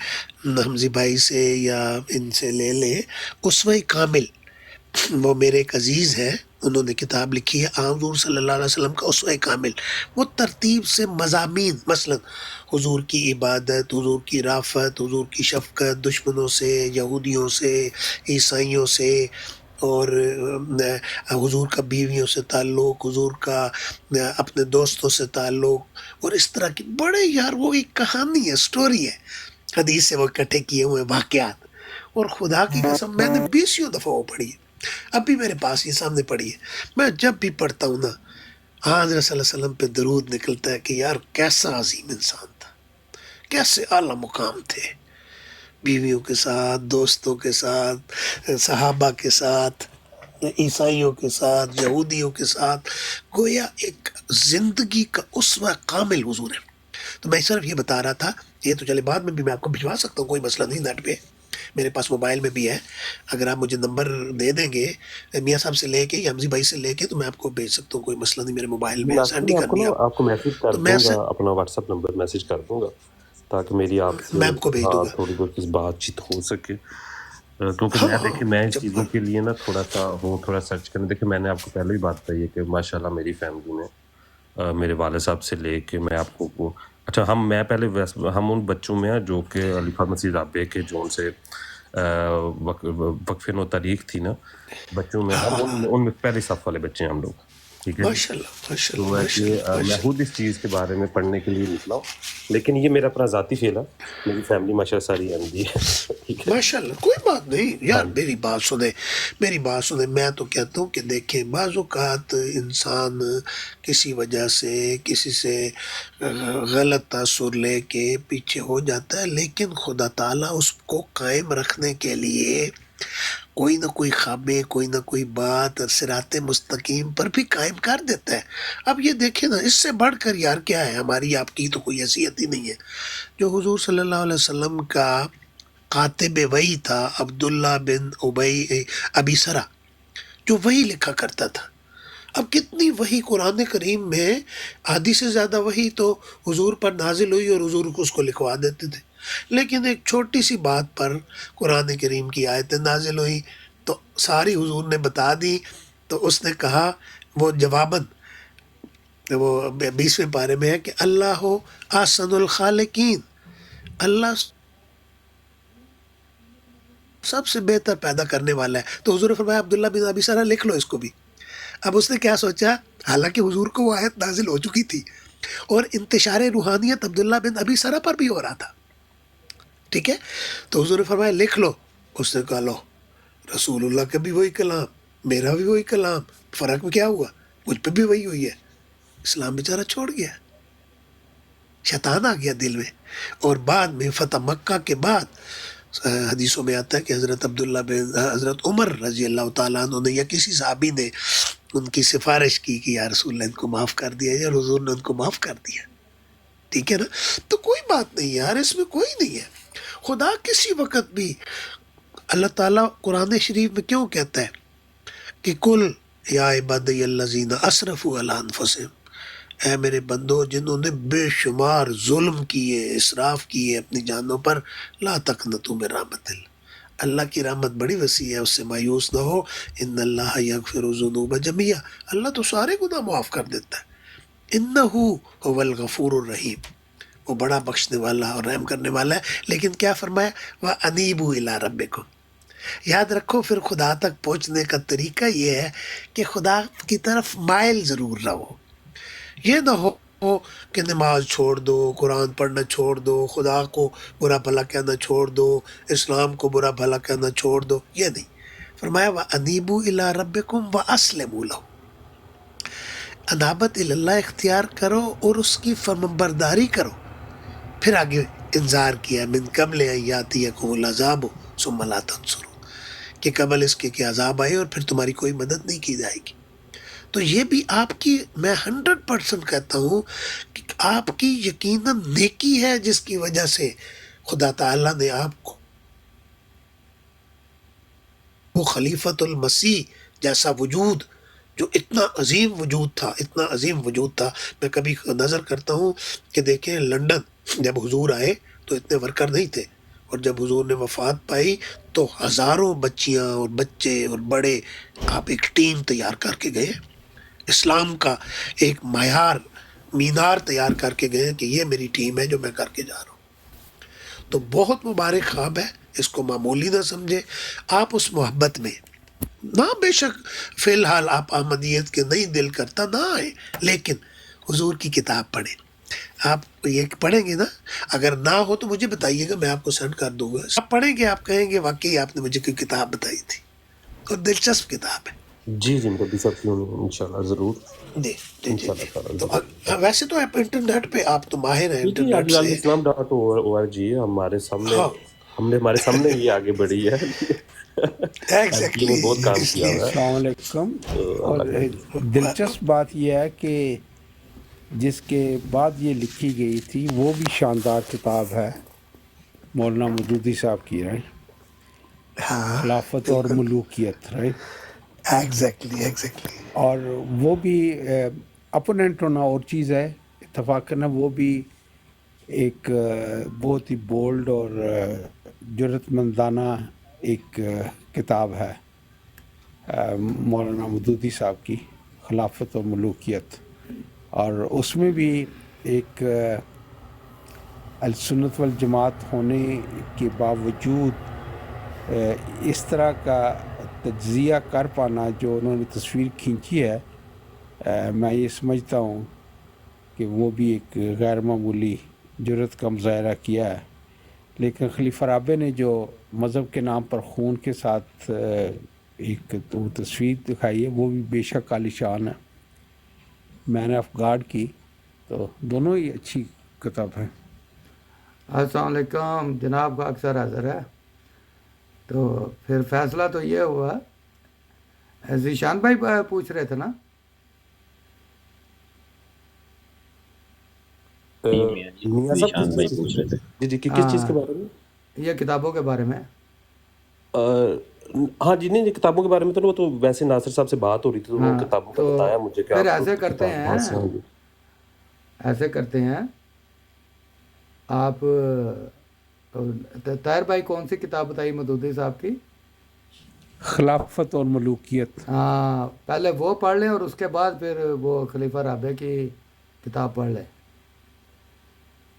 حمزی بھائی سے یا ان سے لے لیں، اسوہ کامل، وہ میرے ایک عزیز ہیں، انہوں نے کتاب لکھی ہے حضور صلی اللہ علیہ وسلم کا اسوہ کامل، وہ ترتیب سے مضامین، مثلا حضور کی عبادت، حضور کی رافت، حضور کی شفقت، دشمنوں سے، یہودیوں سے، عیسائیوں سے، اور حضور کا بیویوں سے تعلق، حضور کا اپنے دوستوں سے تعلق، اور اس طرح کی بڑے یار وہ ایک کہانی ہے، سٹوری ہے، حدیث سے وہ اکٹھے کیے ہوئے واقعات، اور خدا کی قسم میں نے 20 دفعہ وہ پڑھی ہے، اب بھی میرے پاس یہ سامنے پڑھی ہے، میں جب بھی پڑھتا ہوں نا حضرت صلی اللہ علیہ وسلم پہ درود نکلتا ہے کہ یار کیسا عظیم انسان تھا، کیسے اعلیٰ مقام تھے، بیویوں کے ساتھ، دوستوں کے ساتھ، صحابہ کے ساتھ، عیسائیوں کے ساتھ، یہودیوں کے ساتھ، گویا ایک زندگی کا اسوہ کامل حضور ہے۔ تو میں صرف یہ بتا رہا تھا، یہ تو چلے بعد میں بھی میں آپ کو بھجوا سکتا ہوں، کوئی مسئلہ نہیں، نیٹ پہ میرے پاس موبائل میں بھی ہے، اگر آپ مجھے نمبر دے دیں گے میاں صاحب سے لے کے یا حمزی بھائی سے لے کے تو میں آپ کو بھیج سکتا ہوں، کوئی مسئلہ نہیں، میرے موبائل میں سینڈ ہی کر دیا آپ کو میسج کر تو دوں میں گا، اپنا واٹس ایپ نمبر میسج کر دوں گا تاکہ میری آپ سے میں آپ کو بھیج دوں گا۔ تھوڑی بہت بات چیت ہو سکے، کیونکہ میں دیکھیں میں ان چیزوں کے لیے نا تھوڑا سا ہوں، تھوڑا سرچ کرنے، دیکھیں میں نے آپ کو پہلے بھی بات کہی ہے کہ ماشاءاللہ میری فیملی میں میرے والد صاحب سے لے کے میں آپ کو اچھا میں پہلے ہم ان بچوں میں ہیں جو کہ علی فہد مسیح رابع کے جو ان سے وقف نو تاریخ تھی نا بچوں میں، ہم ان میں پہلے صف والے بچے ہیں ہم لوگ، ٹھیک ہے، تو میں خود اس چیز کے بارے میں پڑھنے کے لیے نکلا ہوں، لیکن یہ میرا اپنا ذاتی فیل ہے، میری فیملی ماشاءاللہ ساری احمدی ہے، ٹھیک ہے، ماشاءاللہ کوئی بات نہیں یار، میری بات سنیں، میں تو کہتا ہوں کہ دیکھیں بعض اوقات انسان کسی وجہ سے کسی سے غلط تاثر لے کے پیچھے ہو جاتا ہے، لیکن خدا تعالیٰ اس کو قائم رکھنے کے لیے کوئی نہ کوئی خوابے، کوئی نہ کوئی بات صراط مستقیم پر بھی قائم کر دیتا ہے۔ اب یہ دیکھیں نا، اس سے بڑھ کر یار کیا ہے، ہماری آپ کی تو کوئی حیثیت ہی نہیں ہے، جو حضور صلی اللہ علیہ وسلم کا کاتب وحی تھا عبداللہ بن ابی سرا، جو وحی لکھا کرتا تھا، اب کتنی وحی قرآن کریم میں آدھی سے زیادہ وحی تو حضور پر نازل ہوئی اور حضور کو اس کو لکھوا دیتے تھے، لیکن ایک چھوٹی سی بات پر قرآن کریم کی آیتیں نازل ہوئی تو ساری حضور نے بتا دی، تو اس نے کہا وہ جواباً وہ 20ویں پارے میں ہے کہ اللہ احسن الخالقین، اللہ سب سے بہتر پیدا کرنے والا ہے، تو حضور نے فرمایا عبداللہ بن ابی سرا لکھ لو اس کو بھی۔ اب اس نے کیا سوچا، حالانکہ حضور کو وہ آیت نازل ہو چکی تھی اور انتشار روحانیت عبداللہ بن ابی سرا پر بھی ہو رہا تھا، ٹھیک ہے، تو حضور نے فرمایا لکھ لو، اس نے کہا لو رسول اللہ کا بھی وہی کلام، میرا بھی وہی کلام، فرق میں کیا ہوا، مجھ پہ بھی وہی ہوئی ہے، اسلام بیچارہ چھوڑ گیا، شیطان آ گیا دل میں۔ اور بعد میں فتح مکہ کے بعد حدیثوں میں آتا ہے کہ حضرت عمر رضی اللہ تعالیٰ عنہ نے یا کسی صحابی نے ان کی سفارش کی کہ یا رسول اللہ ان کو معاف کر دیا، یا حضور نے ان کو معاف کر دیا، ٹھیک ہے نا، تو کوئی بات نہیں یار، اس میں کوئی نہیں ہے، خدا کسی وقت بھی، اللہ تعالیٰ قرآن شریف میں کیوں کہتا ہے کہ کل یا عبادی الذین اسرفوا علی انفسہم، اے میرے بندو جنہوں نے بے شمار ظلم کیے، اسراف کیے اپنی جانوں پر، لا تقنطوا من رحمت اللہ کی رحمت بڑی وسیع ہے، اس سے مایوس نہ ہو، ان اللہ یغفر الذنوب جميعا، اللہ تو سارے گناہ معاف کر دیتا ہے، انہ هو الغفور الرحیم، وہ بڑا بخشنے والا اور رحم کرنے والا ہے، لیکن کیا فرمایا وَأَنِيبُوا إِلَىٰ رَبِّكُمْ، یاد رکھو پھر خدا تک پہنچنے کا طریقہ یہ ہے کہ خدا کی طرف مائل ضرور رہو، یہ نہ ہو کہ نماز چھوڑ دو، قرآن پڑھنا چھوڑ دو، خدا کو برا بھلا کہنا چھوڑ دو، اسلام کو برا بھلا کہنا چھوڑ دو، یہ نہیں. فرمایا وَأَنِيبُوا إِلَىٰ رَبِّكُمْ وَأَسْلِمُوا لَهُ، انابت اللہ اختیار کرو اور اس کی فرمانبرداری کرو. پھر آگے انذار کیا من قبل ان یاتیکم العذاب ثم لا تنصرون، کہ قبل اس کے کہ عذاب آئے اور پھر تمہاری کوئی مدد نہیں کی جائے گی. تو یہ بھی آپ کی، میں 100% کہتا ہوں کہ آپ کی یقیناً نیکی ہے جس کی وجہ سے خدا تعالیٰ نے آپ کو وہ خلیفۃ المسیح جیسا وجود، جو اتنا عظیم وجود تھا، اتنا عظیم وجود تھا. میں کبھی نظر کرتا ہوں کہ دیکھیں لنڈن جب حضور آئے تو اتنے ورکر نہیں تھے، اور جب حضور نے وفات پائی تو ہزاروں بچیاں اور بچے اور بڑے، آپ ایک ٹیم تیار کر کے گئے، اسلام کا ایک مینار تیار کر کے گئے کہ یہ میری ٹیم ہے جو میں کر کے جا رہا ہوں. تو بہت مبارک خواب ہے، اس کو معمولی نہ سمجھے. آپ اس محبت میں نہ، بے شک فی الحال آپ احمدیت کے نہیں دل کرتا نہ آئے، لیکن حضور کی کتاب پڑھیں. آپ یہ پڑھیں گے نا، اگر نہ ہو تو مجھے بتائیے گا، میں آپ کو سینڈ کر دوں گا. آپ پڑھیں گے، آپ کہیں گے واقعی آپ نے مجھے کوئی کتاب بتائی تھی، اور دلچسپ کتاب ہے. جی جی مربی صاحب کیوں نہیں، انشاءاللہ ضرور. جی جی جی. انشاءاللہ تو ویسے تو آپ انٹرنیٹ پہ آپ تو ماہر ہیں انٹرنیٹ سے. islam.org ہمارے سامنے، ہم نے ہمارے سامنے یہ آگے بڑھی ہے. بہت کام کیا ہوا ہے. السلام علیکم. اور دلچسپ بات یہ ہے کہ جس کے بعد یہ لکھی گئی تھی وہ بھی شاندار کتاب ہے، مولانا مودودی صاحب کی، رائٹ، خلافت اور ملوکیت، رائٹ. ایگزیکٹلی. اور وہ بھی اپوننٹ ہونا اور چیز ہے، اتفاق کرنا وہ بھی ایک بہت ہی بولڈ اور جرأت مندانہ ایک کتاب ہے مولانا مودودی صاحب کی، خلافت و ملوکیت. اور اس میں بھی ایک السنت والجماعت ہونے کے باوجود اس طرح کا تجزیہ کر پانا جو انہوں نے تصویر کھینچی ہے، میں یہ سمجھتا ہوں کہ وہ بھی ایک غیر معمولی جرأت کا مظاہرہ کیا ہے. لیکن خلیفہ رابع نے جو مذہب کے نام پر خون کے ساتھ ایک تو تصویر دکھائی ہے، وہ بھی بے شک عالی شان ہے، مین آف گاڈ کی. تو دونوں ہی اچھی کتاب ہیں. السلام علیکم. جناب کا اکثر حاضر ہے. تو پھر فیصلہ تو یہ ہوا، ذیشان بھائی پوچھ رہے تھے نا، جی کس چیز کے بارے میں؟ یہ کتابوں کے بارے میں. ہاں جی، نہیں کتابوں کے بارے میں تو وہ تو ویسے ناصر صاحب سے بات ہو رہی تھی، تو وہ کتابوں کا بتایا مجھے کہ پھر ایسے کرتے ہیں آپ. طاہر بھائی کون سی کتاب بتائی مودودی صاحب کی؟ خلافت اور ملوکیت. ہاں، پہلے وہ پڑھ لیں اور اس کے بعد پھر وہ خلیفہ رابع کی کتاب پڑھ لیں.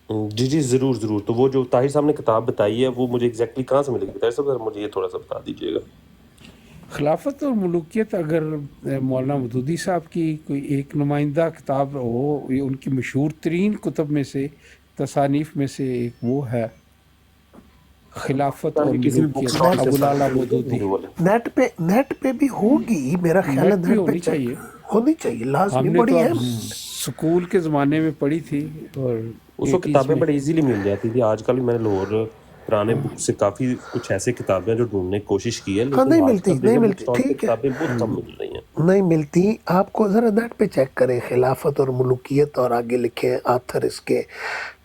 جی جی ضرور. تو وہ جو طاہر صاحب نے کتاب بتائی ہے وہ مجھے ایگزیکٹلی کہاں سے ملے گی طاہر صاحب؟ مجھے یہ تھوڑا سا بتا دیجیے گا. خلافت اور ملوکیت اگر مولانا مودودی صاحب کی کوئی ایک نمائندہ کتاب ہو، یہ ان کی مشہور ترین کتب میں سے، تصانیف میں سے ایک وہ ہے خلافت اور ملوکیت، ابوالعلا مودودی. نیٹ پہ بھی ہوگی میرا خیال ہے، نیٹ پہ ہونی چاہیے، لازمی. ہم نے تو اسکول کے زمانے میں پڑھی تھی، اور اس وقت کتابیں بڑی ایزیلی مل جاتی تھی. آج کل میں نے لاہور پرانے بک سے کافی کچھ ایسے کتابیں جو ڈھونڈنے کی کوشش کی ہے، لیکن نہیں ملتی. ٹھیک ہے، بہت کم مل رہی ہیں. نہیں ملتی. آپ کو ذرا نیٹ پہ چیک کریں خلافت اور ملوکیت، اور آگے لکھیں آتھر اس کے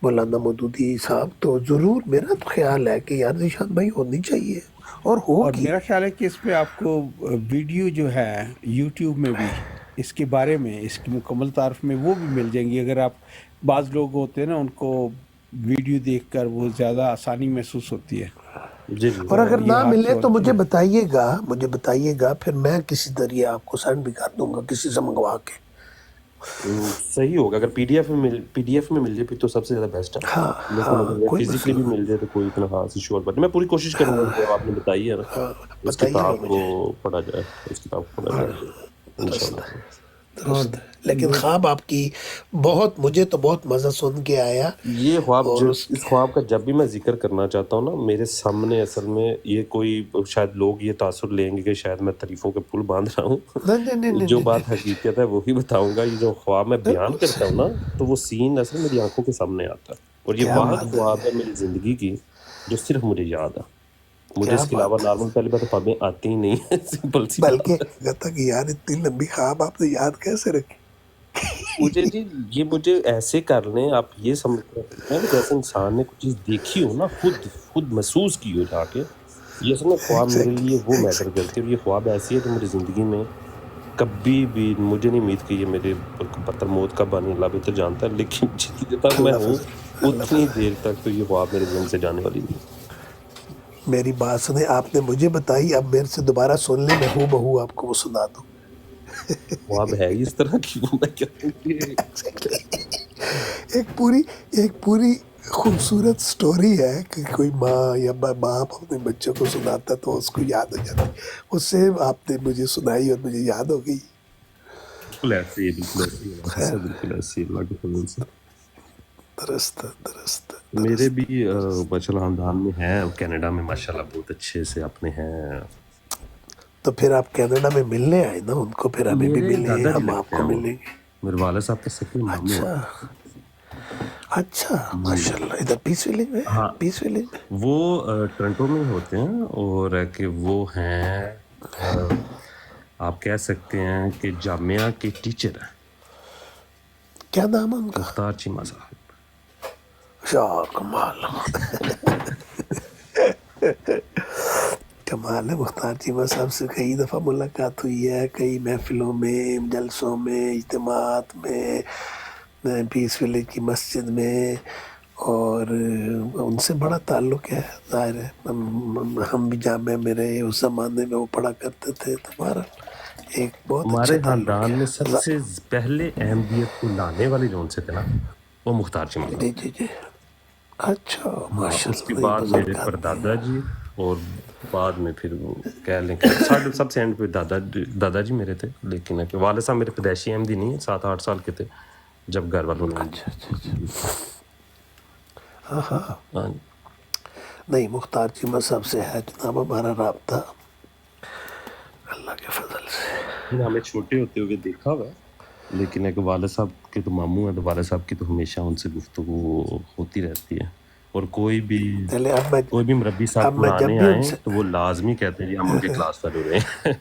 مولانا مودودی صاحب، تو ضرور میرا تو خیال ہے کہ یار ذیشان بھائی ہونی چاہیے اور ہوگی. اور میرا خیال ہے کہ اس پہ آپ کو ویڈیو جو ہے یوٹیوب میں بھی اس کے بارے میں، اس کی مکمل تعارف میں وہ بھی مل جائیں گی. اگر آپ، بعض لوگ ہوتے ہیں نا، ان کو ویڈیو دیکھ کر وہ زیادہ آسانی محسوس ہوتی ہے. اور اگر نہ ملے تو مجھے بتائیے گا، پھر میں کسی ذریعے آپ کو سینڈ بھی کر دوں گا، کسی سے منگوا کے. صحیح ہوگا اگر پی ڈی ایف میں مل جائے پھر تو سب سے زیادہ بیسٹ ہے. فزیکلی بھی مل جائے تو کوئی اتنا خاص ایشو. اور میں پوری کوشش کروں گا جو آپ نے بتائی ہے نا، اس کتاب کو پڑھا جائے، انشاءاللہ. درست ہے لیکن خواب آپ کی بہت مجھے تو بہت مزہ سن کے آیا یہ خواب اور اس خواب کا جب بھی میں ذکر کرنا چاہتا ہوں نا میرے سامنے اصل میں یہ کوئی شاید لوگ یہ تاثر لیں گے کہ شاید میں تعریفوں کے پل باندھ رہا نہیں ہوں جو بات حقیقت ہے وہی بتاؤں گا یہ جو خواب میں بیان کرتا ہوں نا تو وہ سین اصل میری آنکھوں کے سامنے آتا ہے اور یہ واحد خواب ہے میری زندگی کی جو صرف مجھے یاد ہے مجھے اس کے علاوہ نارمل پہلی بات خوابیں آتی ہی نہیں ہیں سمپل سی بلکہ کہتا کہ یار اتنی لمبی خواب آپ نے یاد کیسے رکھی مجھے جی یہ مجھے ایسے کر لیں آپ یہ سمجھتے ہیں کہ جیسے انسان نے کوئی چیز دیکھی ہو نا خود محسوس کی ہو جا کے یہ اصل میں خواب میرے لیے وہ میٹر کرتی ہے اور یہ خواب ایسی ہے جو میری زندگی میں کبھی بھی مجھے نہیں امید کہ یہ میرے پتر موت کب آنی اللہ بہتر جانتا ہے لیکن جتنی تک میں ہوں اتنی دیر تک تو یہ خواب میرے ذہن سے جانے والی نہیں میری بات سنیں آپ نے مجھے بتائی اب میرے سے دوبارہ سن لیں میں ہوں بہو آپ کو وہ سنا دوں خواب ہے اس طرح کی میں کیا ایک پوری خوبصورت سٹوری ہے کہ کوئی ماں یا باپ اپنے بچوں کو سناتا ہے تو اس کو یاد ہو جاتی وہ سیم آپ نے مجھے سنائی اور مجھے یاد ہو گئی بالکل ایسی اللہ کے فضل سے درست میرے بھی ماشاءاللہ خاندان میں ہیں کینیڈا میں ماشاءاللہ بہت اچھے سے اپنے ہیں تو پھر آپ کینیڈا میں ملنے آئے نا ان کو پھر ہمیں بھی ملیں ہم آپ کو ملیں گے میرے والد صاحب کے سکے ماموں اچھا ماشاءاللہ ادھر پیس ویلنگ میں پیس ویلنگ میں وہ ٹورنٹو میں ہوتے ہیں اور کہ وہ ہیں آپ کہہ سکتے ہیں کہ جامعہ کے ٹیچر ہیں کیا نام ہے ان کا مختار چیمہ صاحب کمال ہے مختار چیمہ صاحب سے کئی دفعہ ملاقات ہوئی ہے کئی محفلوں میں جلسوں میں اجتماعات میں پیس ولیج کی مسجد میں اور ان سے بڑا تعلق ہے ظاہر ہے ہم بھی جامعہ میں رہے اس زمانے میں وہ پڑھا کرتے تھے تمہارا ایک بہت ہمارے خاندان میں سب سے پہلے احمدیت کو لانے والی جو ان سے تھے نا وہ مختار چیمہ صاحب جی اچھا اس کے بعد میرے پردادا جی اور بعد میں پھر وہ کہہ لیں کہ سب سے اینڈ پہ دادا جی میرے تھے لیکن والد صاحب میرے پیدائشی احمدی نہیں ہیں 7-8 سال کے تھے جب گھر والوں نے ہاں نہیں مختار چیمہ صاحب سے ہے جناب ہمارا رابطہ اللہ کے فضل سے ہمیں چھوٹے ہوتے ہوئے دیکھا ہوا لیکن ایک والد صاحب کے تو ماموں ہیں تو والد صاحب کی تو ہمیشہ ان سے گفتگو ہوتی رہتی ہے اور کوئی بھی مربی صاحب پڑھانے آئیں تو وہ لازمی کہتے ہیں جی ہم ان کے کلاس پر ہو رہے ہیں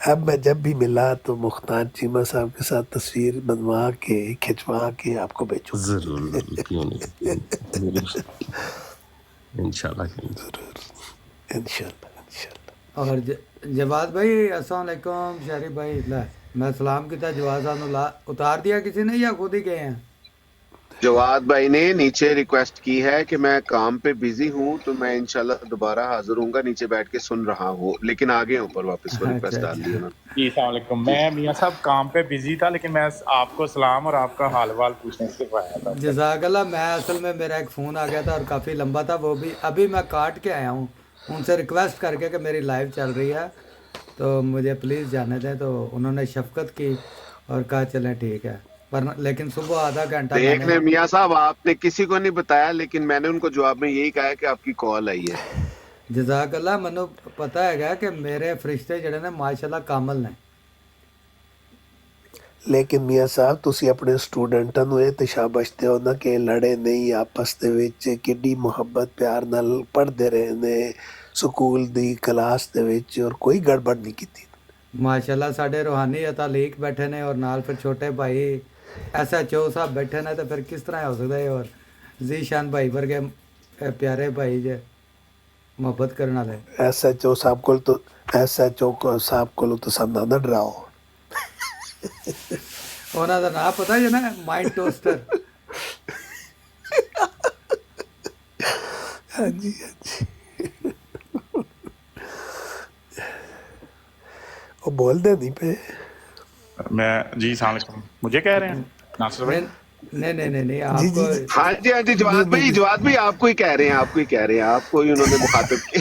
اب میں جب بھی ملا تو مختار چیمہ صاحب کے ساتھ تصویر بنوا کے کھنچوا کے آپ کو بھیجوں ضرور کیوں نہیں انشاءاللہ اور جواد بھائی السلام علیکم شریف بھائی میں سلام کیا جواد صاحب نے اتار دیا کسی نے یا خود ہی گئے ہیں جواد بھائی نے نیچے ریکویسٹ کی ہے کہ میں کام پہ بزی ہوں تو میں انشاءاللہ دوبارہ حاضر ہوں گا نیچے بیٹھ کے سن رہا ہوں لیکن آگے اوپر واپس وہ ریکویسٹ ڈال دی انہوں نے جی السلام علیکم میں میاں صاحب کام پہ بزی تھا لیکن میں آپ کو سلام اور آپ کا حال وال پوچھنے سے آیا تھا جزاک اللہ میں اصل میں میرا ایک فون آ گیا تھا اور کافی لمبا تھا وہ بھی ابھی میں کاٹ کے آیا ہوں ان سے ریکویسٹ کر کے کہ میری لائیو چل رہی ہے تو مجھے پلیز جانے دیں تو انہوں نے شفقت کی اور کہا چلیں ٹھیک ہے لیکن صبح آدھا گھنٹہ دیکھ لیں میاں صاحب آپ نے کسی کو نہیں بتایا لیکن میں نے ان کو جواب میں یہی کہا ہے کہ آپ کی کال آئی ہے جزاک اللہ مجھے پتا ہے کہ میرے فرشتے جڑے نے ماشاءاللہ کامل نے لیکن میاں صاحب تسی اپنے سٹوڈنٹਾਂ ਨੂੰ ਇਹ ਤਸ਼ਾਬਸ਼ਦੇ ਹੋ ਨਾ ਕਿ ਲੜੇ ਨਹੀਂ ਆਪਸ ਦੇ ਵਿੱਚ ਕਿੱਡੀ ਮੁਹੱਬਤ ਪਿਆਰ ਨਾਲ ਪੜ੍ਹਦੇ ਰਹੇ ਨੇ ਸਕੂਲ ਦੀ ਕਲਾਸ ਦੇ ਵਿੱਚ ਔਰ ਕੋਈ ਗੜਬੜ ਨਹੀਂ ਕੀਤੀ ਮਾਸ਼ਾਅੱਲਾ ਸਾਡੇ ਰੂਹਾਨੀ ਅਤਾਲੀਕ ਬੈਠੇ ਨੇ ਔਰ ਨਾਲ ਫਿਰ ਛੋਟੇ ਭਾਈ SHO ਸਾਹਿਬ ਬੈਠੇ ਨੇ ਤਾਂ ਫਿਰ ਕਿਸ ਤਰ੍ਹਾਂ ਹੋ ਸਕਦਾ ਹੈ ਔਰ ਜ਼ੀਸ਼ਾਨ ਭਾਈ ਵਰਗੇ ਪਿਆਰੇ ਭਾਈ ਜੇ ਮੁਹੱਬਤ ਕਰਨ ਵਾਲੇ SHO ਸਾਹਿਬ ਕੋਲ ਤਾਂ SHO ਸਾਹਿਬ ਕੋਲ ਤੁਸੀਂ ਨਾ ਡਰਾਓ ਉਹਨਾਂ ਦਾ ਨਾਮ ਪਤਾ ਹੈ ਨਾ ਮਾਈਂਡ ਟੋਸਟਰ ਹਾਂਜੀ وہ بولتے نہیں پہ میں جی السلام علیکم مجھے کہہ رہے ہیں ناصر بھائی نہیں آپ کو ہاں جی جواد بھائی آپ کو ہی کہہ رہے ہیں آپ کو ہی انہوں نے مخاطب کیا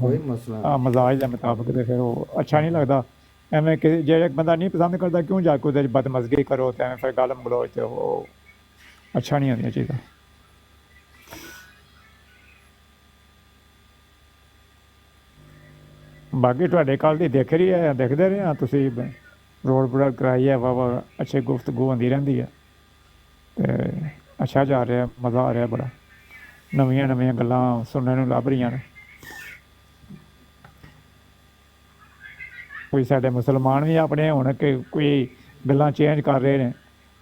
ਕੋਈ ਮਸਲਾ ਹਾਂ ਮਜ਼ਾਜ ਦੇ ਮੁਤਾਬਕ ਤੇ ਫਿਰ ਉਹ ਅੱਛਾ ਨਹੀਂ ਲੱਗਦਾ। ਐਵੇਂ ਕਿ ਜਿਹੜਾ ਬੰਦਾ ਨਹੀਂ ਪਸੰਦ ਕਰਦਾ ਕਿਉਂ ਜਾ ਕੇ ਉਹਦੇ 'ਚ ਬਦਮਜ਼ਗੀ ਕਰੋ ਤੇ ਐਵੇਂ ਫਿਰ ਗੱਲ ਮਗਲੋਚ ਤੇ ਉਹ ਅੱਛਾ ਨਹੀਂ ਹੁੰਦੀਆਂ ਚੀਜ਼ਾਂ। ਬਾਕੀ ਤੁਹਾਡੇ ਕੱਲ੍ਹ ਦੀ ਦੇਖ ਰਹੀ ਹੈ, ਦੇਖਦੇ ਰਹੇ ਹਾਂ ਤੁਸੀਂ, ਰੋਡ ਬੜਾ ਕਰਾਈ ਹੈ, ਵਾਵਾ ਅੱਛੀ ਗੁਫ਼ਤਗੂ ਹੁੰਦੀ ਰਹਿੰਦੀ ਹੈ ਤੇ ਅੱਛਾ ਜਾ ਰਿਹਾ, ਮਜ਼ਾ ਆ ਰਿਹਾ ਬੜਾ, ਨਵੀਆਂ ਨਵੀਆਂ ਗੱਲਾਂ ਸੁਣਨ ਨੂੰ ਲੱਭ ਰਹੀਆਂ ਨੇ। ਕੋਈ ਸਾਡੇ ਮੁਸਲਮਾਨ ਵੀ ਆਪਣੇ ਹੁਣ ਕਿ ਕੋਈ ਗੱਲਾਂ ਚੇਂਜ ਕਰ ਰਹੇ ਨੇ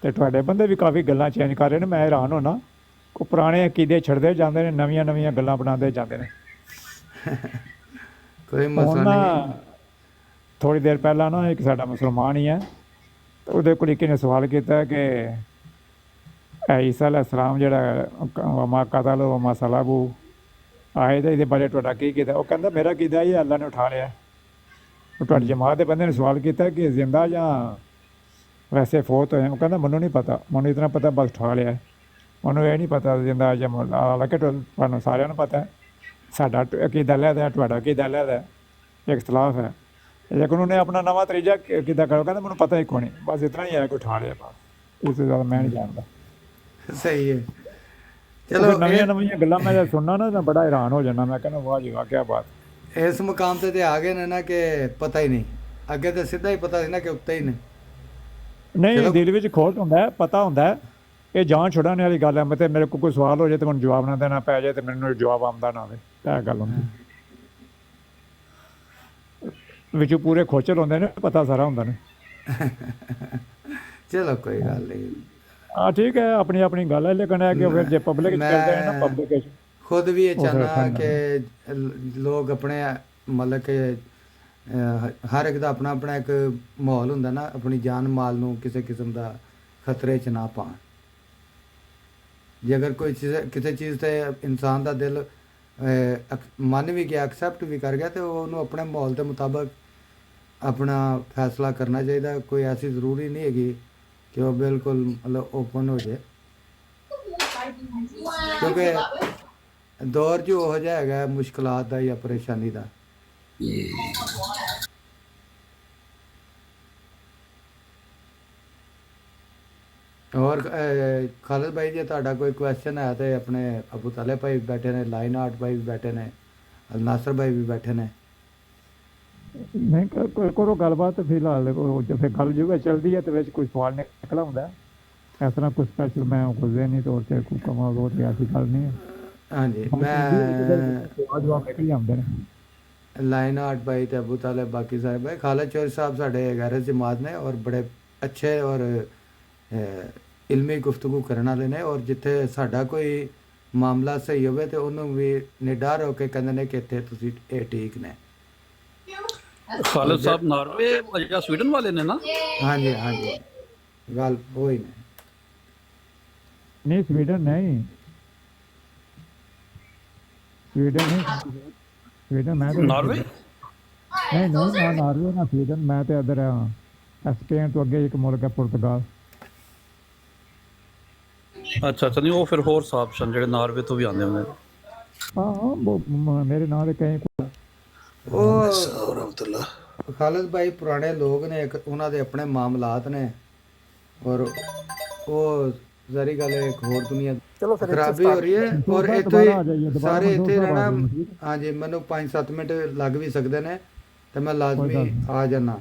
ਤੇ ਤੁਹਾਡੇ ਬੰਦੇ ਵੀ ਕਾਫੀ ਗੱਲਾਂ ਚੇਂਜ ਕਰ ਰਹੇ ਨੇ। ਮੈਂ ਹੈਰਾਨ ਹੋਣਾ, ਉਹ ਪੁਰਾਣੇ ਅਕੀਦੇ ਛੱਡਦੇ ਜਾਂਦੇ ਨੇ, ਨਵੀਆਂ ਨਵੀਆਂ ਗੱਲਾਂ ਬਣਾਉਂਦੇ ਜਾਂਦੇ ਨੇ। ਕੋਈ ਮਸਲਾ ਨਹੀਂ। ਥੋੜ੍ਹੀ ਦੇਰ ਪਹਿਲਾਂ ਨਾ ਇੱਕ ਸਾਡਾ ਮੁਸਲਮਾਨ ਹੀ ਹੈ, ਤੇ ਉਹਦੇ ਕੋਲ ਇੱਕ ਨੇ ਸਵਾਲ ਕੀਤਾ ਕਿ ਈਸਾ ਅਲੈਹਿਸਲਾਮ ਜਿਹੜਾ ਵਮਾ ਕਤਲ ਵਮਾ ਸਲਾਬੂ ਆਏ ਤਾਂ ਇਹਦੇ ਬਾਰੇ ਤੁਹਾਡਾ ਕੀ ਕੀਤਾ? ਉਹ ਕਹਿੰਦਾ ਮੇਰਾ ਕੀਤਾ ਇਹ ਅੱਲਾ ਨੇ ਉਠਾ ਲਿਆ। ਉਹ ਤੁਹਾਡੀ ਜਮਾਤ ਦੇ ਬੰਦੇ ਨੇ ਸਵਾਲ ਕੀਤਾ ਕਿ ਜ਼ਿੰਦਾ ਜਾਂ ਵੈਸੇ ਫੌਤ ਹੋਏ? ਉਹ ਕਹਿੰਦਾ ਮੈਨੂੰ ਨਹੀਂ ਪਤਾ, ਮੈਨੂੰ ਇਤਨਾ ਪਤਾ ਬਸ ਉਠਾ ਲਿਆ, ਮੈਨੂੰ ਇਹ ਨਹੀਂ ਪਤਾ ਜ਼ਿੰਦਾ ਜਾਂ ਹਾਲਾਂਕਿ ਤੁਹਾਨੂੰ ਸਾਰਿਆਂ ਨੂੰ ਪਤਾ ਹੈ ਸਾਡਾ ਅਕੀਦਾ ਅਲੱਗ, ਤੁਹਾਡਾ ਅਕੀਦਾ ਅਲੱਗ ਹੈ, ਇਖਤਲਾਫ ਹੈ। ਲੇਕਿਨ ਉਹਨੇ ਆਪਣਾ ਨਵਾਂ ਤਰੀਜਾ ਕਿੱਦਾਂ ਕਰੋ, ਕਹਿੰਦਾ ਮੈਨੂੰ ਪਤਾ ਹੀ ਕੋਈ ਨਹੀਂ, ਬਸ ਇਤਨਾ ਹੀ ਹੈ ਕਿ ਉਠਾ ਲਿਆ, ਬਸ ਇਸ ਤੋਂ ਜ਼ਿਆਦਾ ਮੈਂ ਨਹੀਂ ਜਾਣਦਾ। ਸਹੀ ਹੈ। ਚਲੋ ਨਵੀਆਂ ਨਵੀਆਂ ਗੱਲਾਂ ਮੈਂ ਜਦ ਸੁਣਨਾ ਨਾ ਤਾਂ ਬੜਾ ਹੈਰਾਨ ਹੋ ਜਾਂਦਾ, ਮੈਂ ਕਹਿੰਦਾ ਵਾਹ ਜੀ ਵਾਹ ਕਿਆ ਬਾਤ। ਇਸ ਮੁਕਾਮ ਤੇ ਆ ਗਏ ਨੇ ਨਾ ਕਿ ਪਤਾ ਹੀ ਨਹੀਂ, ਅੱਗੇ ਤਾਂ ਸਿੱਧਾ ਹੀ ਪਤਾ ਸੀ ਨਾ ਕਿ ਉੱਤੇ ਹੀ ਨੇ। ਨਹੀਂ, ਦਿਲ ਵਿੱਚ ਖੋਟ ਹੁੰਦਾ ਹੈ, ਪਤਾ ਹੁੰਦਾ ਹੈ ਇਹ ਜਾਨ ਛੁਡਾਉਣ ਵਾਲੀ ਗੱਲ ਹੈ। ਮੈਂ ਤੇ ਮੇਰੇ ਕੋਲ ਕੋਈ ਸਵਾਲ ਹੋ ਜਾਏ ਤੇ ਮੈਨੂੰ ਜਵਾਬ ਨਾ ਦੇਣਾ ਪੈ ਜਾਏ ਤੇ ਮੈਨੂੰ ਜਵਾਬ ਆਉਂਦਾ ਨਾ ਹੋਵੇ, ਇਹ ਗੱਲ ਹੁੰਦੀ। ਵਿੱਚੋਂ ਪੂਰੇ ਖੋਚਲ ਹੁੰਦੇ ਨੇ, ਪਤਾ ਸਾਰਾ ਹੁੰਦਾ ਨੇ। ਚਲੋ ਕੋਈ ਗੱਲ ਨਹੀਂ। ਹਾਂ ਠੀਕ ਹੈ, ਆਪਣੀ ਆਪਣੀ ਗੱਲ ਹੈ, ਲੇਕਿਨ ਹੈ ਕਿ ਫਿਰ ਜੇ ਪਬਲਿਕ ਕਰਦੇ ਨੇ ਨਾ, ਪਬਲਿਕ ਖੁਦ ਵੀ ਇਹ ਚਾਹਨਾ ਕਿ ਲੋਕ ਆਪਣੇ ਮਤਲਬ ਕਿ ਹਰ ਇੱਕ ਦਾ ਆਪਣਾ ਆਪਣਾ ਇੱਕ ਮਾਹੌਲ ਹੁੰਦਾ ਨਾ, ਆਪਣੀ ਜਾਨ ਮਾਲ ਨੂੰ ਕਿਸੇ ਕਿਸਮ ਦਾ ਖਤਰੇ 'ਚ ਨਾ ਪਾਉਣ। ਜੇ ਅਗਰ ਕੋਈ ਚੀਜ਼ ਕਿਸੇ ਚੀਜ਼ 'ਤੇ ਇਨਸਾਨ ਦਾ ਦਿਲ ਮੰਨ ਵੀ ਗਿਆ, ਐਕਸੈਪਟ ਵੀ ਕਰ ਗਿਆ, ਤੇ ਉਹਨੂੰ ਆਪਣੇ ਮਾਹੌਲ ਦੇ ਮੁਤਾਬਕ ਆਪਣਾ ਫੈਸਲਾ ਕਰਨਾ ਚਾਹੀਦਾ। ਕੋਈ ਐਸੀ ਜ਼ਰੂਰੀ ਨਹੀਂ ਹੈਗੀ ਕਿ ਉਹ ਬਿਲਕੁਲ ਮਤਲਬ ਓਪਨ ਹੋ ਜਾਏ, ਕਿਉਂਕਿ ਦੌਰ ਜੋ ਉਹੋ ਜਿਹਾ ਹੈਗਾ ਮੁਸ਼ਕਲਾਤ ਦਾ ਜਾਂ ਪਰੇਸ਼ਾਨੀ ਦਾ। ਹੋਰ ਖਾਲਿਦ ਭਾਈ ਜੇ ਤੁਹਾਡਾ ਕੋਈ ਕੁਐਸਚਨ ਹੈ ਤੇ ਆਪਣੇ ਅਬੂ ਤਾਲਿਬ ਭਾਈ ਬੈਠੇ ਨੇ, ਲਾਈਨ ਆਰਟ ਭਾਈ ਵੀ ਬੈਠੇ ਨੇ, ਅਲ ਨਾਸਰ ਭਾਈ ਵੀ ਬੈਠੇ ਨੇ। ਨਹੀਂ ਕਰੋ ਗੱਲਬਾਤ, ਫਿਲਹਾਲ ਫਿਰ ਗੱਲ ਜੋ ਚੱਲਦੀ ਹੈ ਤੇ ਵਿੱਚ ਕੋਈ ਸਵਾਲ ਨਿਕਲ ਆਉਂਦਾ, ਇਸ ਤਰ੍ਹਾਂ ਕੋਈ ਸਪੈਸ਼ਲ ਮੈਂ ਕੋਈ ਜ਼ਹਿਨੀ ਤੌਰ 'ਤੇ ਕੋਈ ਕਮਾਲ ਬਹੁਤ ਐਸੀ ਗੱਲ ਨਹੀਂ ਹੈ। ਹਾਂਜੀ, ਮੈਂ ਜਵਾਬ ਨਿਕਲ ਜਾਂਦੇ ਨੇ। ਲਾਈਨ ਆਰਟ ਭਾਈ ਤੇ ਅਬੂ ਤਾਲਿਬ ਬਾਕੀ ਸਾਰੇ ਭਾਈ, ਖਾਲਿਦ ਚੌਧਰੀ ਸਾਹਿਬ ਸਾਡੇ ਗੈਰ ਜਮਾਤ ਨੇ ਔਰ ਬੜੇ ਅੱਛੇ ਔਰ ਇਲਮੀ ਗੁਫ਼ਤਗੂ ਕਰਨ ਵਾਲੇ ਨੇ, ਔਰ ਜਿੱਥੇ ਸਾਡਾ ਕੋਈ ਮਾਮਲਾ ਸਹੀ ਹੋਵੇ ਤੇ ਉਹਨੂੰ ਵੀ ਨਿਡਰ ਹੋ ਕੇ ਕਹਿੰਦੇ ਨੇ ਕਿ ਇੱਥੇ ਤੁਸੀਂ ਇਹ ਠੀਕ ਨੇ। ਖਾਲਿਦ ਸਾਹਿਬ ਨਾਰਵੇ ਜਾਂ ਸਵੀਡਨ ਵਾਲੇ ਨੇ ਨਾ? ਹਾਂਜੀ ਹਾਂਜੀ, ਗੱਲ ਉਹੀ ਨੇ। ਨਹੀਂ ਸਵੀਡਨ ਨਹੀਂ, ਸਵੀਡਨ ਨਹੀਂ, ਸਵੀਡਨ ਮੈਂ ਨਾਰਵੇ ਨਹੀਂ ਨਾ ਨਾਰਵੇ ਨਾ ਸਵੀਡਨ, ਮੈਂ ਤੇ ਇੱਧਰ ਸਪੇਨ ਤੋਂ ਅੱਗੇ ਇੱਕ ਮੁਲਕ ਹੈ ਪੁਰਤਗਾਲ। ਅੱਛਾ ਅੱਛਾ, ਨਹੀਂ ਉਹ ਫਿਰ ਹੋਰ ਸਾਹਿਬ ਸਨ ਜਿਹੜੇ ਨਾਰਵੇ ਤੋਂ ਵੀ ਆਉਂਦੇ ਹੁੰਦੇ। ਹਾਂ ਮੇਰੇ ਨਾਲ ਕਈ ਉਹ ਖਾਲਿਦ ਭਾਈ ਪੁਰਾਣੇ ਲੋਕ ਨੇ, ਇੱਕ ਉਹਨਾਂ ਦੇ ਆਪਣੇ ਮਾਮਲਾਤ ਨੇ, ਔਰ ਉਹ ਸਾਰੀ ਗੱਲ ਇੱਕ ਹੋਰ ਦੁਨੀਆ ਖਰਾਬੀ ਹੋ ਰਹੀ ਹੈ। ਔਰ ਇੱਥੇ ਸਾਰੇ ਇੱਥੇ ਰਹਿਣਾ। ਹਾਂਜੀ, ਮੈਨੂੰ 5-7 ਮਿੰਟ ਲੱਗ ਵੀ ਸਕਦੇ ਨੇ ਤੇ ਮੈਂ ਲਾਜ਼ਮੀ ਆ ਜਾਣਾ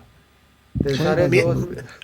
ਤੇ ਸਾਰੇ ਦੋਸਤ।